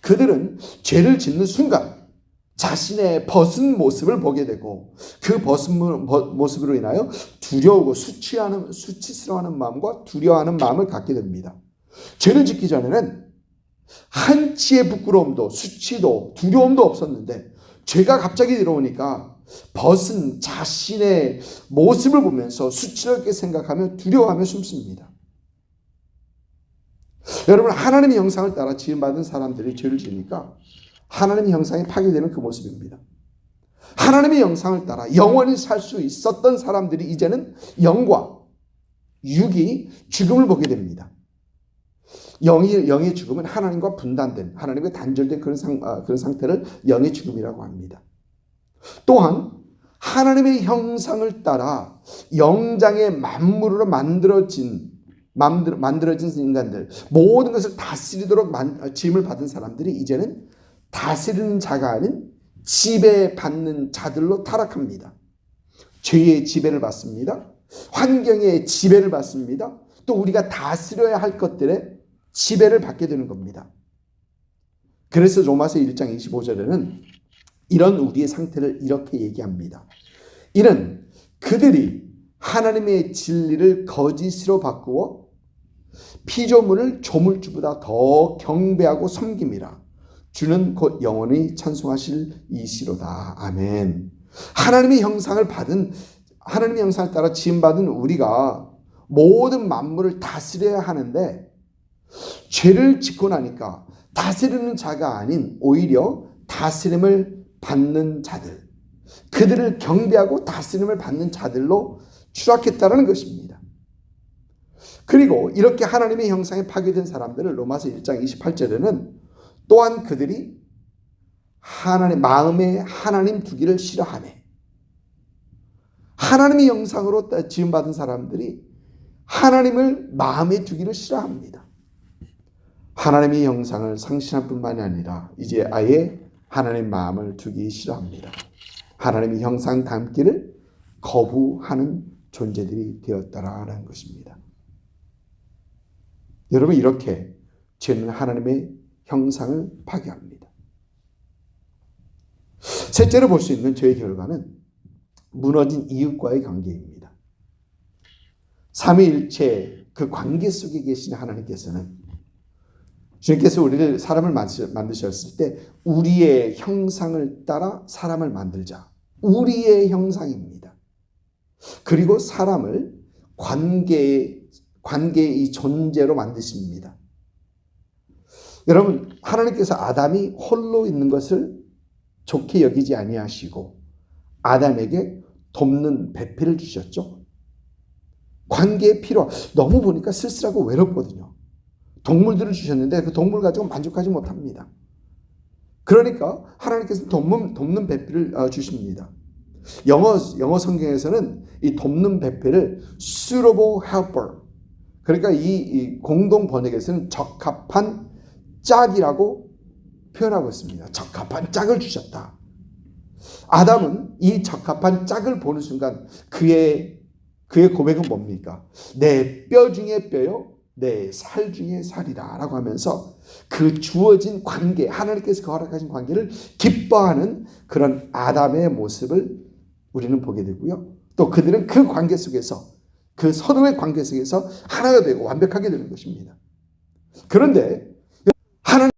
그들은 죄를 짓는 순간 자신의 벗은 모습을 보게 되고, 그 벗은 모습으로 인하여 두려우고 수치스러워하는 마음과 두려워하는 마음을 갖게 됩니다. 죄를 짓기 전에는 한치의 부끄러움도 수치도 두려움도 없었는데, 죄가 갑자기 들어오니까 벗은 자신의 모습을 보면서 수치스럽게 생각하며 두려워하며 숨습니다. 여러분, 하나님의 형상을 따라 지음받은 사람들이 죄를 지으니까 하나님의 형상이 파괴되는 그 모습입니다. 하나님의 형상을 따라 영원히 살 수 있었던 사람들이 이제는 영과 육이 죽음을 보게 됩니다. 영의 죽음은 하나님과 분단된, 하나님과 단절된 그런 상태를 영의 죽음이라고 합니다. 또한 하나님의 형상을 따라 영장의 만물로 만들어진 인간들, 모든 것을 다스리도록 지음을 받은 사람들이 이제는 다스리는 자가 아닌 지배받는 자들로 타락합니다. 죄의 지배를 받습니다. 환경의 지배를 받습니다. 또 우리가 다스려야 할 것들의 지배를 받게 되는 겁니다. 그래서 로마서 1장 25절에는 이런 우리의 상태를 이렇게 얘기합니다. 이는 그들이 하나님의 진리를 거짓으로 바꾸어 피조물을 조물주보다 더 경배하고 섬김이라. 주는 곧 영원히 찬송하실 이시로다. 아멘. 하나님의 형상을 따라 지음받은 우리가 모든 만물을 다스려야 하는데, 죄를 짓고 나니까 다스리는 자가 아닌 오히려 다스림을 받는 자들, 그들을 경배하고 다스림을 받는 자들로 추락했다는 것입니다. 그리고 이렇게 하나님의 형상에 파괴된 사람들을 로마서 1장 28절에는 또한 그들이 마음에 하나님 두기를 싫어하네. 하나님의 형상으로 지음받은 사람들이 하나님을 마음에 두기를 싫어합니다. 하나님의 형상을 상실할 뿐만이 아니라 이제 아예 하나님 마음을 두기 싫어합니다. 하나님의 형상 닮기를 거부하는 존재들이 되었다라는 것입니다. 여러분, 이렇게 죄는 하나님의 형상을 파괴합니다. 셋째로 볼 수 있는 죄의 결과는 무너진 이웃과의 관계입니다. 삼위일체 그 관계 속에 계신 하나님께서는, 주님께서 우리를 사람을 만드셨을 때 우리의 형상을 따라 사람을 만들자. 우리의 형상입니다. 그리고 사람을 관계의 이 존재로 만드십니다. 여러분, 하나님께서 아담이 홀로 있는 것을 좋게 여기지 아니하시고 아담에게 돕는 배필을 주셨죠. 관계의 필요, 너무 보니까 쓸쓸하고 외롭거든요. 동물들을 주셨는데 그 동물 가지고 만족하지 못합니다. 그러니까 하나님께서 돕는 배필을 주십니다. 영어 성경에서는 이 돕는 배필을 suitable helper, 그러니까 이 공동 번역에서는 적합한 짝이라고 표현하고 있습니다. 적합한 짝을 주셨다. 아담은 이 적합한 짝을 보는 순간 그의 고백은 뭡니까? 내 뼈 중에 뼈요, 내 살 중에 살이다 라고 하면서 그 주어진 관계, 하나님께서 허락하신 관계를 기뻐하는 그런 아담의 모습을 우리는 보게 되고요. 또 그들은 그 관계 속에서, 그 서로의 관계 속에서 하나가 되고 완벽하게 되는 것입니다. 그런데 하나님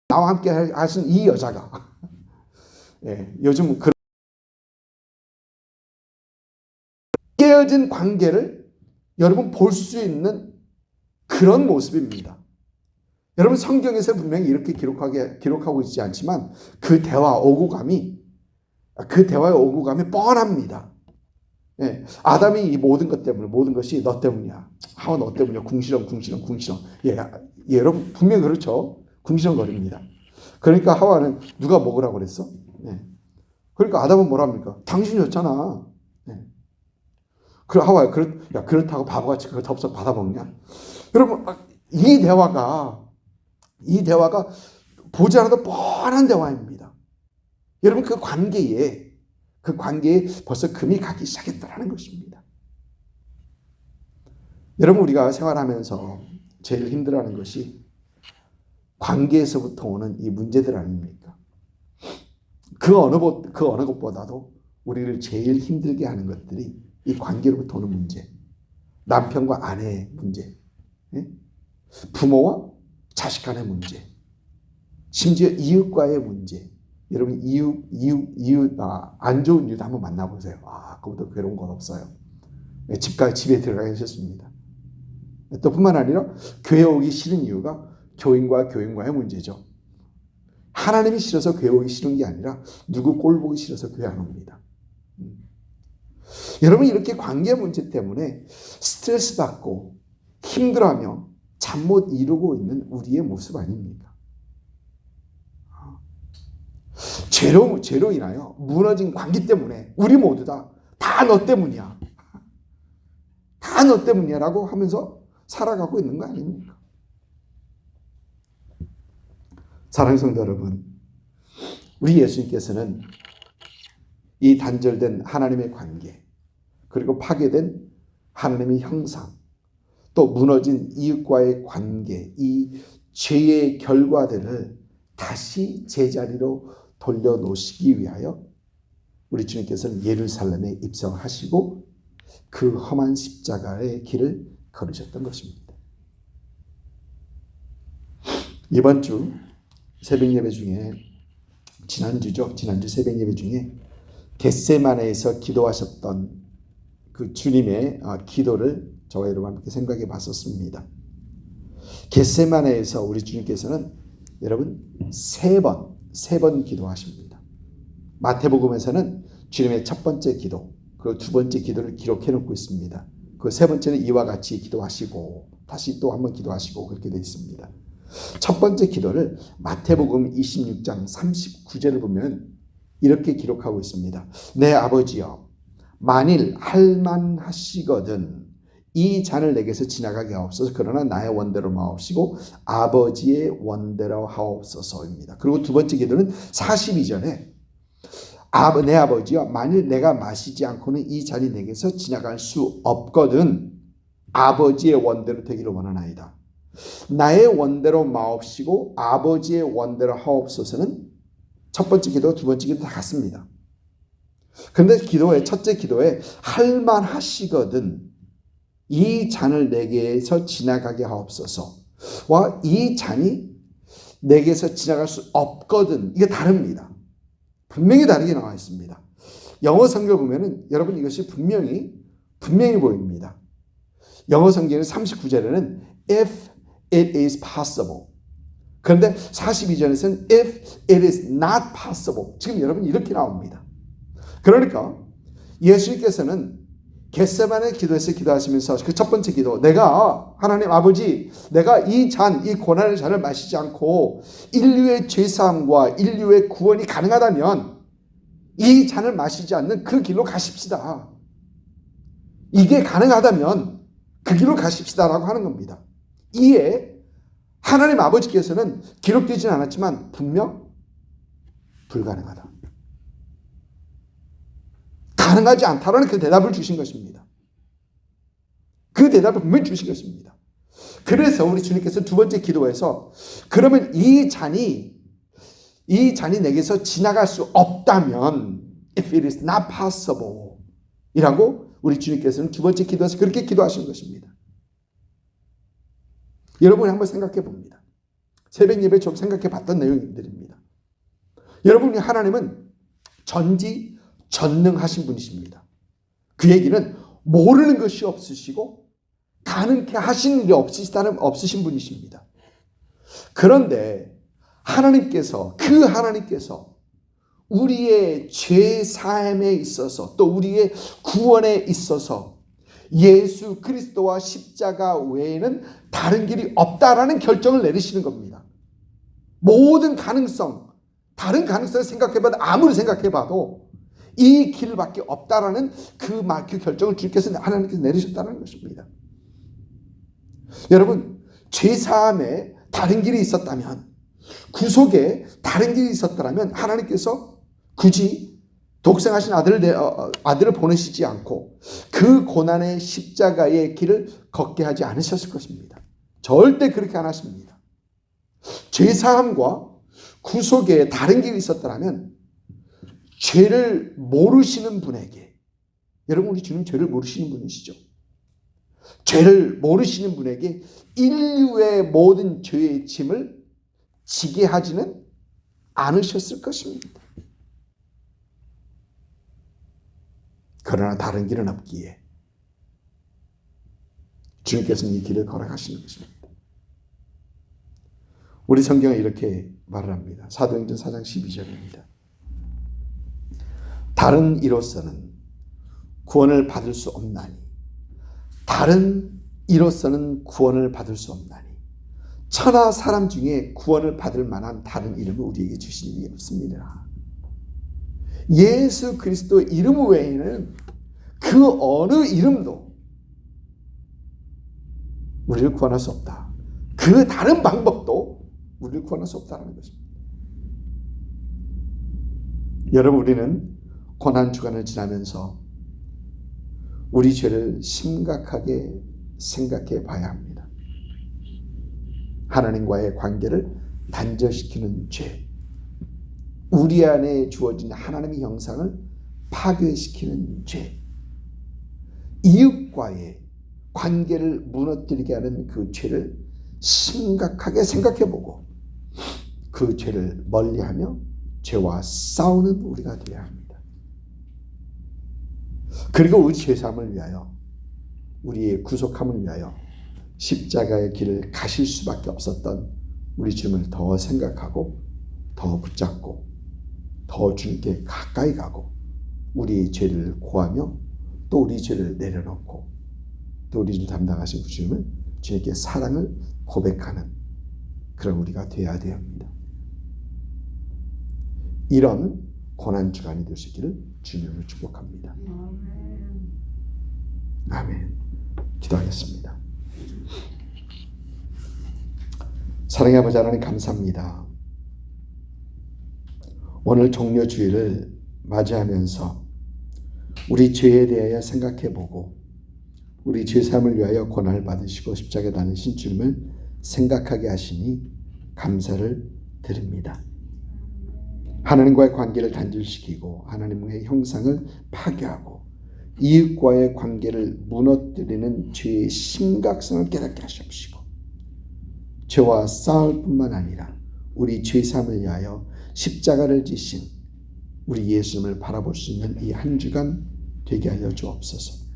나와 함께 하신 이 여자가 요즘 깨어진 관계를 여러분 볼 수 있는 그런 모습입니다. 여러분, 성경에서 분명히 이렇게 기록하고 있지 않지만 그 대화의 오고감이 뻔합니다. 아담이 이 모든 것 때문에, 모든 것이 너 때문이야. 하와 너 때문이야. 궁시렁. 여러분, 분명히 그렇죠. 궁시렁거립니다. 그러니까 하와는 누가 먹으라고 그랬어? 그러니까 아담은 뭐랍니까? 당신이 줬잖아. 그래, 하와야, 그렇다고 바보같이 그걸 덥석 받아먹냐? 여러분, 이 대화가 보지 않아도 뻔한 대화입니다. 여러분, 그 관계에 벌써 금이 가기 시작했다는 것입니다. 여러분, 우리가 생활하면서 제일 힘들어하는 것이 관계에서부터 오는 이 문제들 아닙니까? 그 어느 것보다도 우리를 제일 힘들게 하는 것들이 이 관계로부터 오는 문제, 남편과 아내의 문제, 부모와 자식 간의 문제, 심지어 이웃과의 문제. 여러분, 안 좋은 이웃 한번 만나보세요. 그보다 괴로운 건 없어요. 집에 들어가 계셨습니다. 또 뿐만 아니라 교회 오기 싫은 이유가 교인과의 문제죠. 하나님이 싫어서 교회 오기 싫은 게 아니라 누구 꼴 보기 싫어서 교회 안 옵니다. 여러분, 이렇게 관계 문제 때문에 스트레스 받고 힘들어하며 잠 못 이루고 있는 우리의 모습 아닙니까? 죄로 인하여 무너진 관계 때문에 우리 모두 다 너 때문이야. 다 너 때문이야 라고 하면서 살아가고 있는 거 아닙니까? 사랑하는 성도 여러분, 우리 예수님께서는 이 단절된 하나님의 관계, 그리고 파괴된 하나님의 형상, 또 무너진 이웃과의 관계, 이 죄의 결과들을 다시 제자리로 돌려놓으시기 위하여 우리 주님께서는 예루살렘에 입성하시고 그 험한 십자가의 길을 걸으셨던 것입니다. 이번 주 새벽 예배 중에, 지난주 새벽 예배 중에 겟세마네에서 기도하셨던 그 주님의 기도를 저와 여러분 함께 생각해 봤었습니다. 겟세마네에서 우리 주님께서는 여러분 세 번 기도하십니다. 마태복음에서는 주님의 첫 번째 기도, 그 두 번째 기도를 기록해 놓고 있습니다. 그 세 번째는 이와 같이 기도하시고 다시 또 한 번 기도하시고 그렇게 되어 있습니다. 첫 번째 기도를 마태복음 26장 39절을 보면 이렇게 기록하고 있습니다. 내 아버지여, 만일 할만하시거든 이 잔을 내게서 지나가게 하옵소서. 그러나 나의 원대로 마옵시고 아버지의 원대로 하옵소서입니다. 그리고 두 번째 기도는 42절에 내 아버지여, 만일 내가 마시지 않고는 이 잔이 내게서 지나갈 수 없거든 아버지의 원대로 되기를 원하나이다. 나의 원대로 마옵시고 아버지의 원대로 하옵소서는 첫 번째 기도, 두 번째 기도 다 같습니다. 그런데 첫째 기도에 할만하시거든 이 잔을 내게서 지나가게 하옵소서와 이 잔이 내게서 지나갈 수 없거든, 이게 다릅니다. 분명히 다르게 나와 있습니다. 영어 성경을 보면은 여러분 이것이 분명히 보입니다. 영어 성경의 39절에는 if it is possible. 그런데 42절에서는 if it is not possible. 지금 여러분 이렇게 나옵니다. 그러니까 예수님께서는 겟세마네 기도에서 기도하시면서 그 첫 번째 기도, 내가 하나님 아버지, 내가 이 고난의 잔을 마시지 않고 인류의 죄사함과 인류의 구원이 가능하다면 이 잔을 마시지 않는 그 길로 가십시다. 이게 가능하다면 그 길로 가십시다라고 하는 겁니다. 이에 하나님 아버지께서는 기록되지는 않았지만 분명 불가능하다, 가능하지 않다라는 그 대답을 주신 것입니다. 그 대답을 분명히 주신 것입니다. 그래서 우리 주님께서 두 번째 기도에서 그러면 이 잔이 내게서 지나갈 수 없다면 if it is not possible 이라고 우리 주님께서는 두 번째 기도에서 그렇게 기도하신 것입니다. 여러분이 한번 생각해 봅니다. 새벽 예배 좀 생각해 봤던 내용들입니다. 여러분이 하나님은 전능하신 분이십니다. 그 얘기는 모르는 것이 없으시고 가능케 하시는 일이 없으신 분이십니다. 그런데 하나님께서 우리의 죄 사함에 있어서 또 우리의 구원에 있어서 예수 그리스도와 십자가 외에는 다른 길이 없다라는 결정을 내리시는 겁니다. 모든 가능성, 다른 가능성을 아무리 생각해봐도 이 길밖에 없다라는 그 결정을 주님께서 하나님께서 내리셨다는 것입니다. 여러분, 죄사함에 다른 길이 있었다면, 구속에 다른 길이 있었다면 하나님께서 굳이 독생하신 아들을 보내시지 않고 그 고난의 십자가의 길을 걷게 하지 않으셨을 것입니다. 절대 그렇게 안 하십니다. 죄사함과 구속에 다른 길이 있었다면 죄를 모르시는 분에게, 여러분 우리 주님 죄를 모르시는 분이시죠. 죄를 모르시는 분에게 인류의 모든 죄의 짐을 지게 하지는 않으셨을 것입니다. 그러나 다른 길은 없기에 주님께서는 이 길을 걸어가시는 것입니다. 우리 성경은 이렇게 말을 합니다. 사도행전 4장 12절입니다. 다른 이로서는 구원을 받을 수 없나니, 다른 이로서는 구원을 받을 수 없나니, 천하 사람 중에 구원을 받을 만한 다른 이름을 우리에게 주신 일이 없습니다. 예수 그리스도 이름 외에는 그 어느 이름도 우리를 구원할 수 없다. 그 다른 방법도 우리를 구원할 수 없다는 것입니다. 여러분, 우리는 고난주간을 지나면서 우리 죄를 심각하게 생각해 봐야 합니다. 하나님과의 관계를 단절시키는 죄, 우리 안에 주어진 하나님의 형상을 파괴시키는 죄, 이웃과의 관계를 무너뜨리게 하는 그 죄를 심각하게 생각해보고 그 죄를 멀리하며 죄와 싸우는 우리가 되어야 합니다. 그리고 우리 죄사함을 위하여, 우리의 구속함을 위하여 십자가의 길을 가실 수밖에 없었던 우리 주님을 더 생각하고 더 붙잡고 더 주님께 가까이 가고 우리의 죄를 고하며 또 우리 죄를 내려놓고 또 우리를 담당하신 그 주님을, 주님께 사랑을 고백하는 그런 우리가 되어야 됩니다. 이런 고난주간이 될 수 있기를 주님으로 축복합니다. 아멘. 기도하겠습니다. 사랑의 아버지 하나님, 감사합니다. 오늘 종려주일을 맞이하면서 우리 죄에 대하여 생각해보고 우리 죄사함을 위하여 고난을 받으시고 십자가에 달리신 주님을 생각하게 하시니 감사를 드립니다. 하나님과의 관계를 단절시키고 하나님의 형상을 파괴하고 이웃과의 관계를 무너뜨리는 죄의 심각성을 깨닫게 하시옵시고 죄와 싸울 뿐만 아니라 우리 죄사함을 위하여 십자가를 지신 우리 예수님을 바라볼 수 있는 이 한 주간 되게 하여 주옵소서.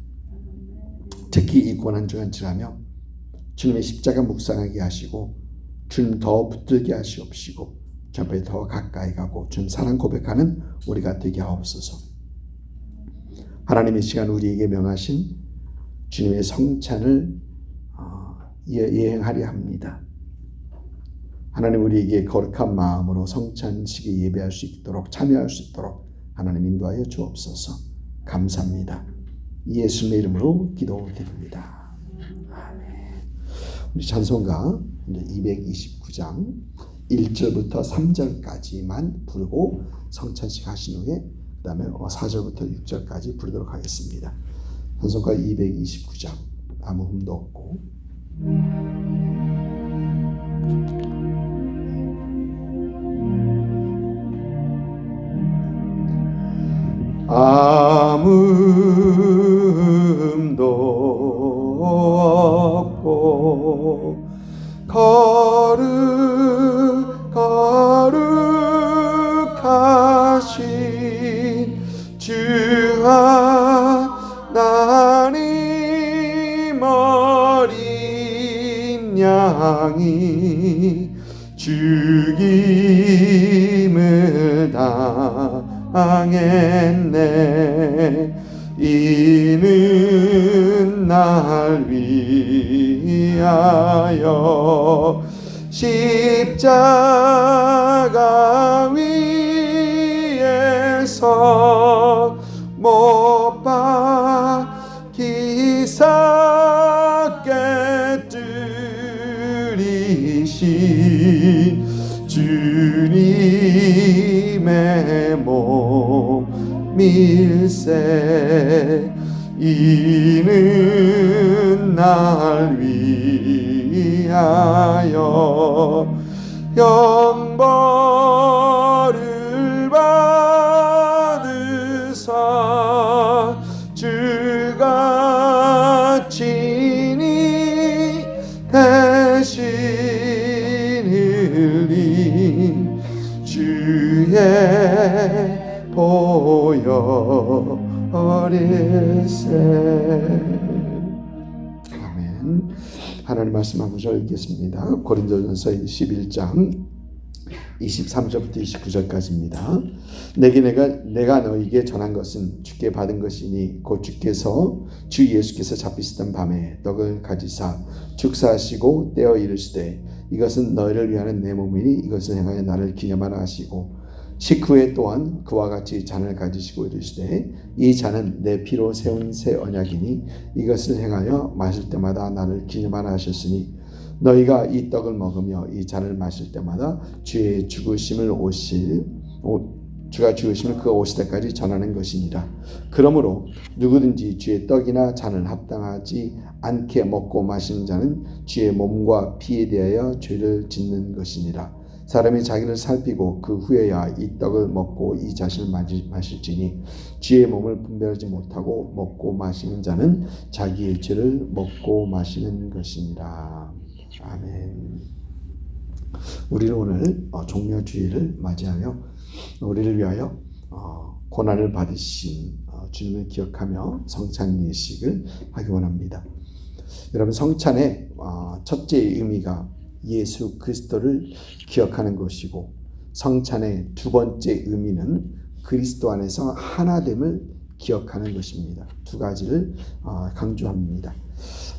특히 이 고난주간 지나며 주님의 십자가 묵상하게 하시고 주님 더 붙들게 하시옵시고 주 앞에 더 가까이 가고 주님 사랑 고백하는 우리가 되게 하옵소서. 하나님의 시간 우리에게 명하신 주님의 성찬을 예행하려 합니다. 하나님, 우리에게 거룩한 마음으로 성찬식에 예배할 수 있도록, 참여할 수 있도록 하나님 인도하여 주옵소서. 감사합니다. 예수님의 이름으로 기도드립니다. 아멘. 우리 찬송가 229장 1절부터 3절까지만 부르고 성찬식 하신 후에 그 다음에 4절부터 6절까지 부르도록 하겠습니다. 찬송가 229장 아무 흠도 없고 아무 흠도 없고 거룩하신 주 하나님 어린 양이 죽임을 당했네. 이는 날 위하여 십자가 위에서 못 박히사 깨뜨리신 주님의 몸일세. 이는 날 위하여 형벌을 받으사 주가 친히 대신 흘린 주의 보혈일세. 아멘. 하나님 말씀 한 구절 읽겠습니다. 고린도전서 11장 23절부터 29절까지입니다. 내가 너희에게 전한 것은 주께 받은 것이니 곧 주 예수께서 잡히시던 밤에 떡을 가지사 축사하시고 떼어 이르시되 이것은 너희를 위하는 내 몸이니 이것을 행하여 나를 기념하라 하시고 식후에 또한 그와 같이 잔을 가지시고 이르시되 이 잔은 내 피로 세운 새 언약이니 이것을 행하여 마실 때마다 나를 기념하라 하셨으니 너희가 이 떡을 먹으며 이 잔을 마실 때마다 주가 죽으심을 그가 오실 때까지 전하는 것이니라. 그러므로 누구든지 주의 떡이나 잔을 합당하지 않게 먹고 마시는 자는 주의 몸과 피에 대하여 죄를 짓는 것이니라. 사람이 자기를 살피고 그 후에야 이 떡을 먹고 이 잔을 마실지니 주의 몸을 분별하지 못하고 먹고 마시는 자는 자기의 죄를 먹고 마시는 것이니라. 아멘. 우리는 오늘 종려주일을 맞이하며 우리를 위하여 고난을 받으신 주님을 기억하며 성찬 예식을 하기 원합니다. 여러분, 성찬의 첫째 의미가 예수 그리스도를 기억하는 것이고 성찬의 두 번째 의미는 그리스도 안에서 하나됨을 기억하는 것입니다. 두 가지를 강조합니다.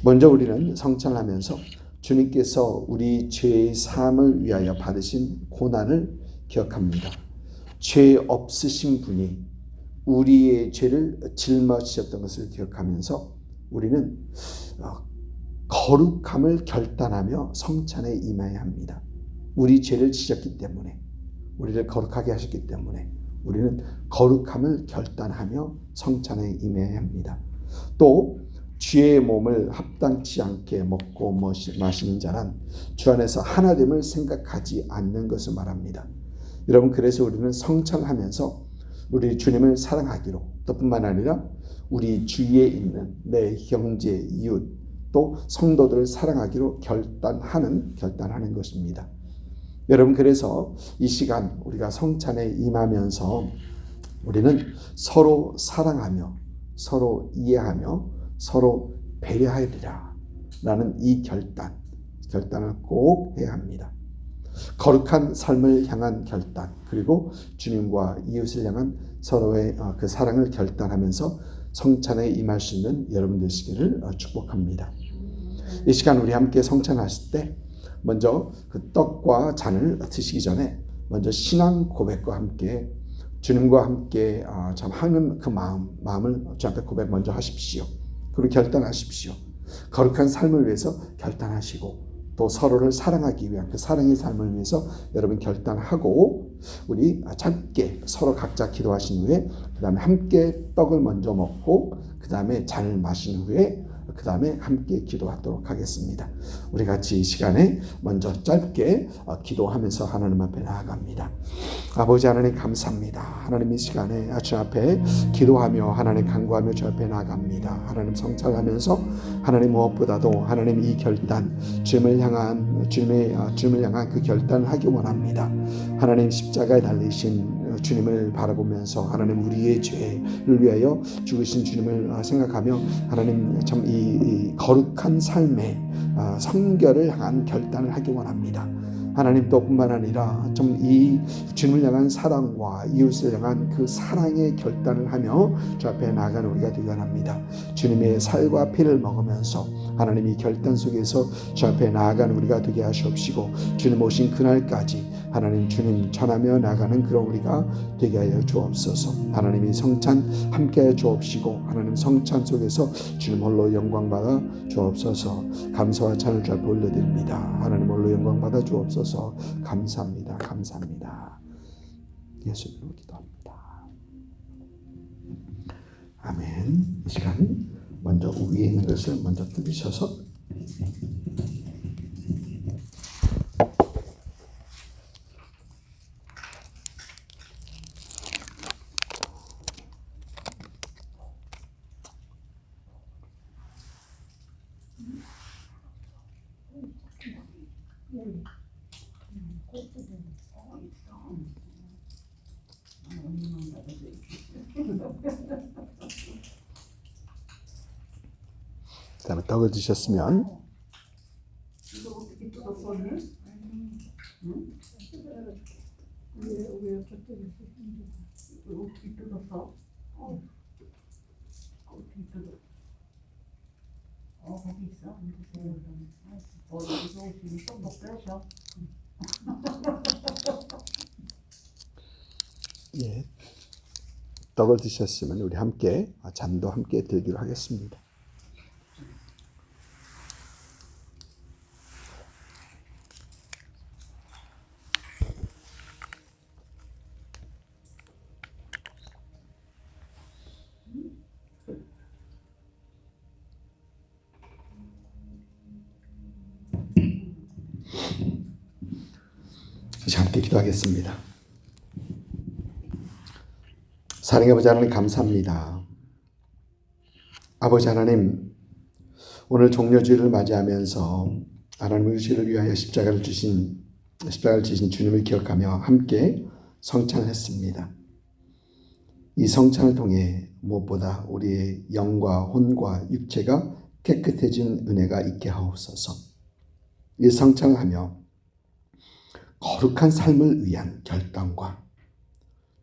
먼저 우리는 성찬을 하면서 주님께서 우리 죄의 사함을 위하여 받으신 고난을 기억합니다. 죄 없으신 분이 우리의 죄를 짊어지셨던 것을 기억하면서 우리는 거룩함을 결단하며 성찬에 임해야 합니다. 우리 죄를 지셨기 때문에, 우리를 거룩하게 하셨기 때문에 우리는 거룩함을 결단하며 성찬에 임해야 합니다. 또 주의 몸을 합당치 않게 먹고 마시는 자는 주 안에서 하나됨을 생각하지 않는 것을 말합니다. 여러분, 그래서 우리는 성찬을 하면서 우리 주님을 사랑하기로, 또 뿐만 아니라 우리 주위에 있는 내 형제, 이웃, 또 성도들을 사랑하기로 결단하는 것입니다. 여러분, 그래서 이 시간 우리가 성찬에 임하면서 우리는 서로 사랑하며 서로 이해하며 서로 배려해야 되라 라는 이 결단을 꼭 해야 합니다. 거룩한 삶을 향한 결단, 그리고 주님과 이웃을 향한 서로의 그 사랑을 결단하면서 성찬에 임할 수 있는 여러분 되시기를 축복합니다. 이 시간 우리 함께 성찬하실 때 먼저 그 떡과 잔을 드시기 전에 먼저 신앙 고백과 함께 주님과 함께 하는 그 마음을 주 앞에 고백 먼저 하십시오. 그리고 결단하십시오. 거룩한 삶을 위해서 결단하시고 또 서로를 사랑하기 위한 그 사랑의 삶을 위해서 여러분 결단하고 우리 짧게 서로 각자 기도하신 후에 그 다음에 함께 떡을 먼저 먹고 그 다음에 잔을 마신 후에 그 다음에 함께 기도하도록 하겠습니다. 우리 같이 이 시간에 먼저 짧게 기도하면서 하나님 앞에 나아갑니다. 아버지 하나님 감사합니다. 하나님 이 시간에 주 앞에 기도하며 하나님 간구하며 주 앞에 나아갑니다. 하나님 성찰하면서 하나님 무엇보다도 하나님 이 결단 주님을 향한 그 결단을 하기 원합니다. 하나님 십자가에 달리신 주님을 바라보면서 하나님 우리의 죄를 위하여 죽으신 주님을 생각하며 하나님 참 이 거룩한 삶의 성결을 향한 결단을 하기 원합니다. 하나님 또 뿐만 아니라 좀 이 주님을 향한 사랑과 이웃을 향한 그 사랑의 결단을 하며 주 앞에 나아가는 우리가 되기 원합니다. 주님의 살과 피를 먹으면서 하나님 이 결단 속에서 주 앞에 나아가는 우리가 되게 하시옵시고 주님 오신 그날까지 하나님 주님 전하며 나가는 그런 우리가 되게 하여 주옵소서. 하나님이 성찬 함께 하여 주옵시고 하나님 성찬 속에서 주님 홀로 영광 받아 주옵소서. 감사와 찬을 주 앞에 올려드립니다. 하나님 홀로 영광 받아 주옵소서. 감사합니다. 감사합니다. 예수 이름으로 기도합니다. 아멘. 이 시간 먼저 위에 있는 것을 먼저 뜯으셔서 그다음에 떡을 드셨으면 왜 어쩌고 어떻게 뜯었어? 어떻게 뜯어? 거기 있어. 어디서 오시니 또 빼셔. 예, 떡을 드셨으면 우리 함께 잔도 함께 들기로 하겠습니다. 다시 함께 기도하겠습니다. 사랑의 아버지 하나님 감사합니다. 아버지 하나님, 오늘 종려주일을 맞이하면서 하나님 우리를 위하여 십자가를 지신 주님을 기억하며 함께 성찬을 했습니다. 이 성찬을 통해 무엇보다 우리의 영과 혼과 육체가 깨끗해진 은혜가 있게 하옵소서. 이 성찬을 하며 거룩한 삶을 위한 결단과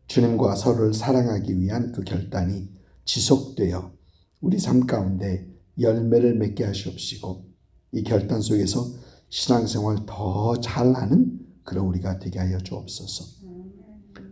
주님과 서로를 사랑하기 위한 그 결단이 지속되어 우리 삶 가운데 열매를 맺게 하시옵시고, 이 결단 속에서 신앙생활 더 잘하는 그런 우리가 되게 하여 주옵소서.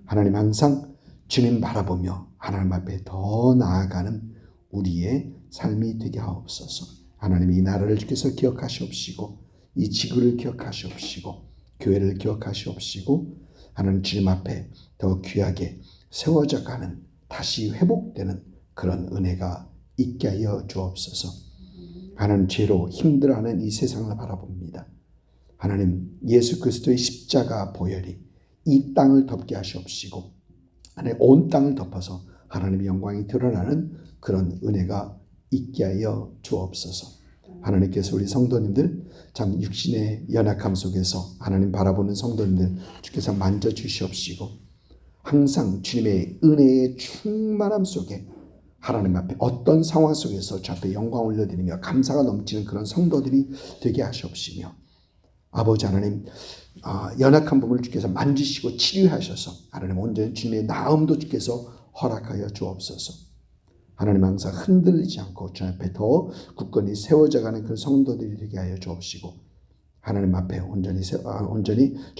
하나님, 항상 주님 바라보며 하나님 앞에 더 나아가는 우리의 삶이 되게 하옵소서. 하나님, 이 나라를 주께서 기억하시옵시고, 이 지구를 기억하시옵시고, 교회를 기억하시옵시고, 하나님 주님 앞에 더 귀하게 세워져 가는, 다시 회복되는 그런 은혜가 있게 하여 주옵소서. 하나님, 죄로 힘들어하는 이 세상을 바라봅니다. 하나님, 예수 그리스도의 십자가 보혈이 이 땅을 덮게 하시옵시고, 하나님 온 땅을 덮어서 하나님의 영광이 드러나는 그런 은혜가 있게 하여 주옵소서. 하나님께서 우리 성도님들 참 육신의 연약함 속에서 하나님 바라보는 성도님들 주께서 만져주시옵시고, 항상 주님의 은혜의 충만함 속에 하나님 앞에 어떤 상황 속에서 주 앞에 영광 올려드리며 감사가 넘치는 그런 성도들이 되게 하시옵시며, 아버지 하나님, 연약한 부분을 주께서 만지시고 치료하셔서 하나님 온전히 주님의 나음도 주께서 허락하여 주옵소서. 하나님, 항상 흔들리지 않고 주 앞에 더 굳건히 세워져 가는 그 성도들이 되게 하여 주옵시고, 하나님 앞에 온전히 주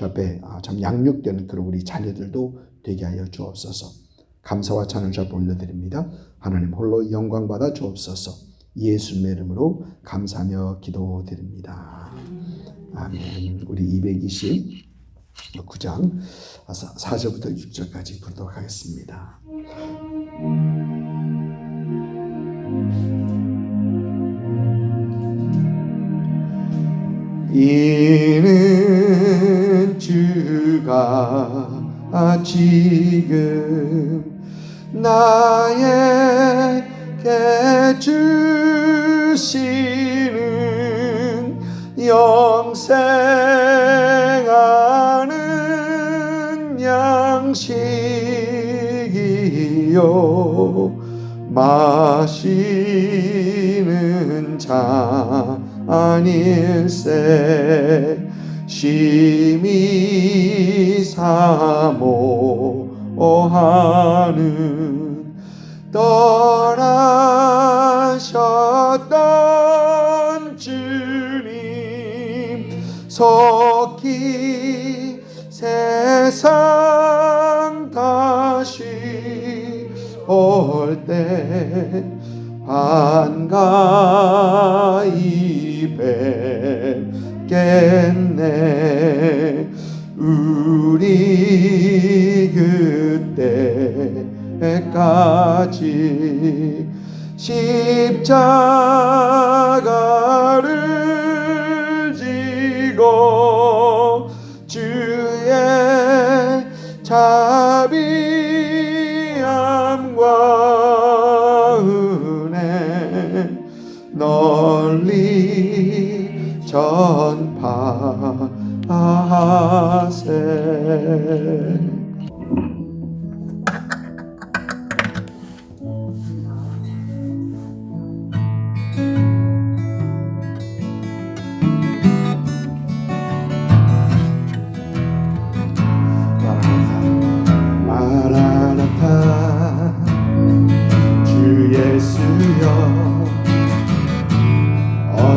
앞에 참 양육되는 그런 우리 자녀들도 되게 하여 주옵소서. 감사와 찬양을 주 앞에 올려드립니다. 하나님 홀로 영광 받아 주옵소서. 예수님의 이름으로 감사하며 기도드립니다. 아멘. 우리 229장 4절부터 6절까지 부르도록 하겠습니다. 이는 주가 지금 나에게 주시는 영생하는 양식이요 마시는 자 아닐세. 심히 사모하는 떠나셨던 주님 속히 세상 다시 올 때 반가이 뵙겠네. 우리 그때까지 십자가를 지고 주의 자비함과 은혜 널리 전파하세.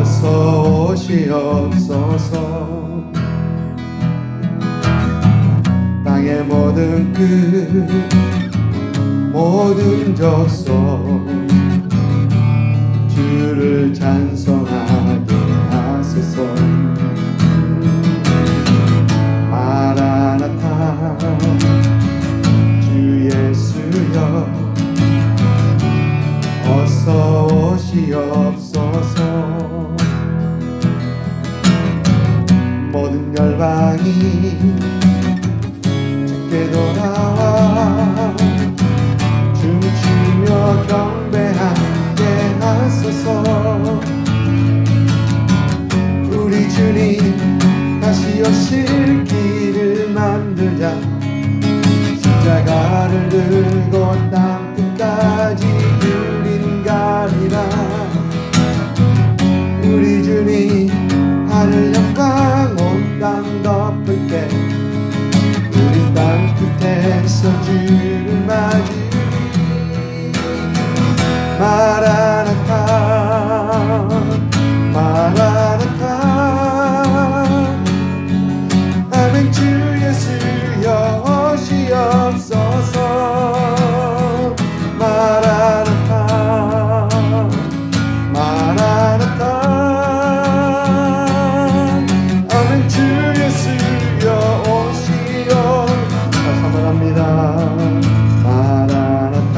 어서 오시옵소서. 땅의 모든 끝 모든 적소 주를 찬송하게 하소서. 마라나타 주 예수여 어서 오시옵소서. 모든 열방이 주께 돌아와 춤추며 경배하게 하소서. 우리 주님 다시 오실 길을 만들자. 십자가를 들고 땅끝까지 우린 가리라. 우리 주님 하늘 영광 온 땅 덮을 때 우리 땅 끝에서 주를 맞으리. 마라나타 마라나타 아멘. 주 예수여 오시옵소서. 마라나타 마라나타 아멘. 주 예수여 오시옵소서. 선언합니다. 마라나타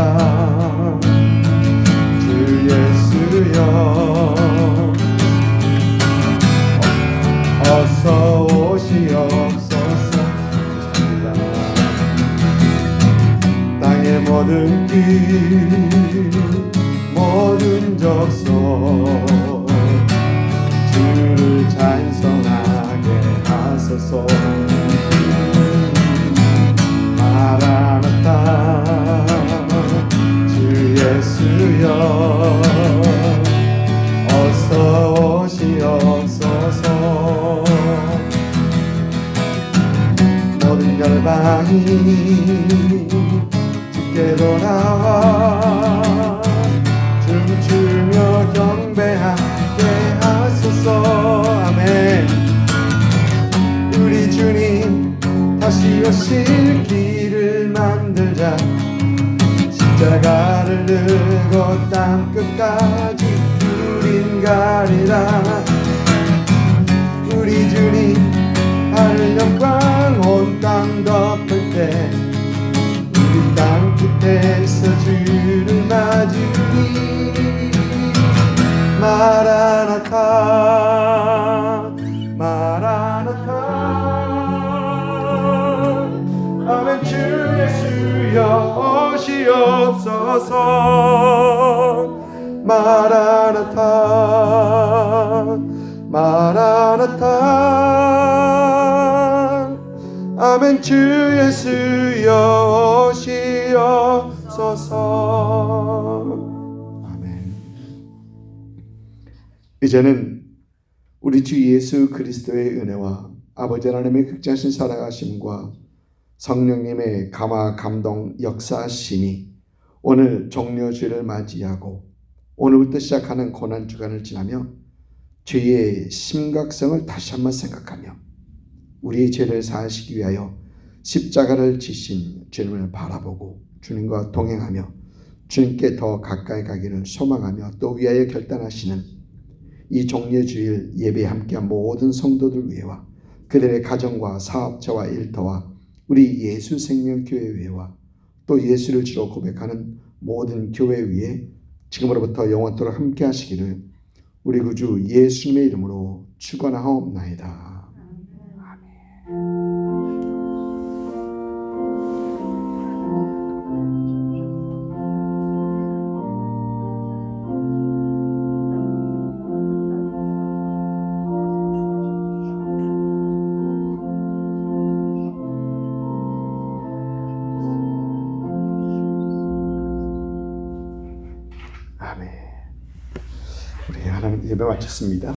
주 예수여 어서 오시옵소서. 땅의 모든 길 모든 적소 주를 찬송하게 하소서. 마라나타 주 예수여 어서 오시옵소서. 모든 열방이 주께 돌아와 춤추며 경배하게 하소서. 아멘. 우리 주님 다시 오실 길을 만들자. 십자가를 들고 땅끝까지 우린 가리라. 우리 주님 하늘 영광 온 땅 덮을 때 우리 땅 끝에서 주를 맞으리. 마라나타 마라나타 아멘. 주 예수여 오시옵소서. 마라나타 마라나타 아멘. 주 예수여 오시옵소서. 아멘. 이제는 우리 주 예수 그리스도의 은혜와 아버지 하나님의 극진하신 사랑하심과 성령님의 감화 감동 역사하심이 오늘 종료주일을 맞이하고 오늘부터 시작하는 고난주간을 지나며 죄의 심각성을 다시 한번 생각하며 우리의 죄를 사하시기 위하여 십자가를 지신 주님을 바라보고 주님과 동행하며 주님께 더 가까이 가기를 소망하며 또 위하여 결단하시는 이 종려주일 예배에 함께한 모든 성도들 위해와 그들의 가정과 사업자와 일터와 우리 예수생명교회 위해와 또 예수를 주로 고백하는 모든 교회 위에 지금으로부터 영원토록 함께 하시기를 우리 구주 예수님의 이름으로 축원하옵나이다. 아멘. 우리 하나님 예배 마쳤습니다.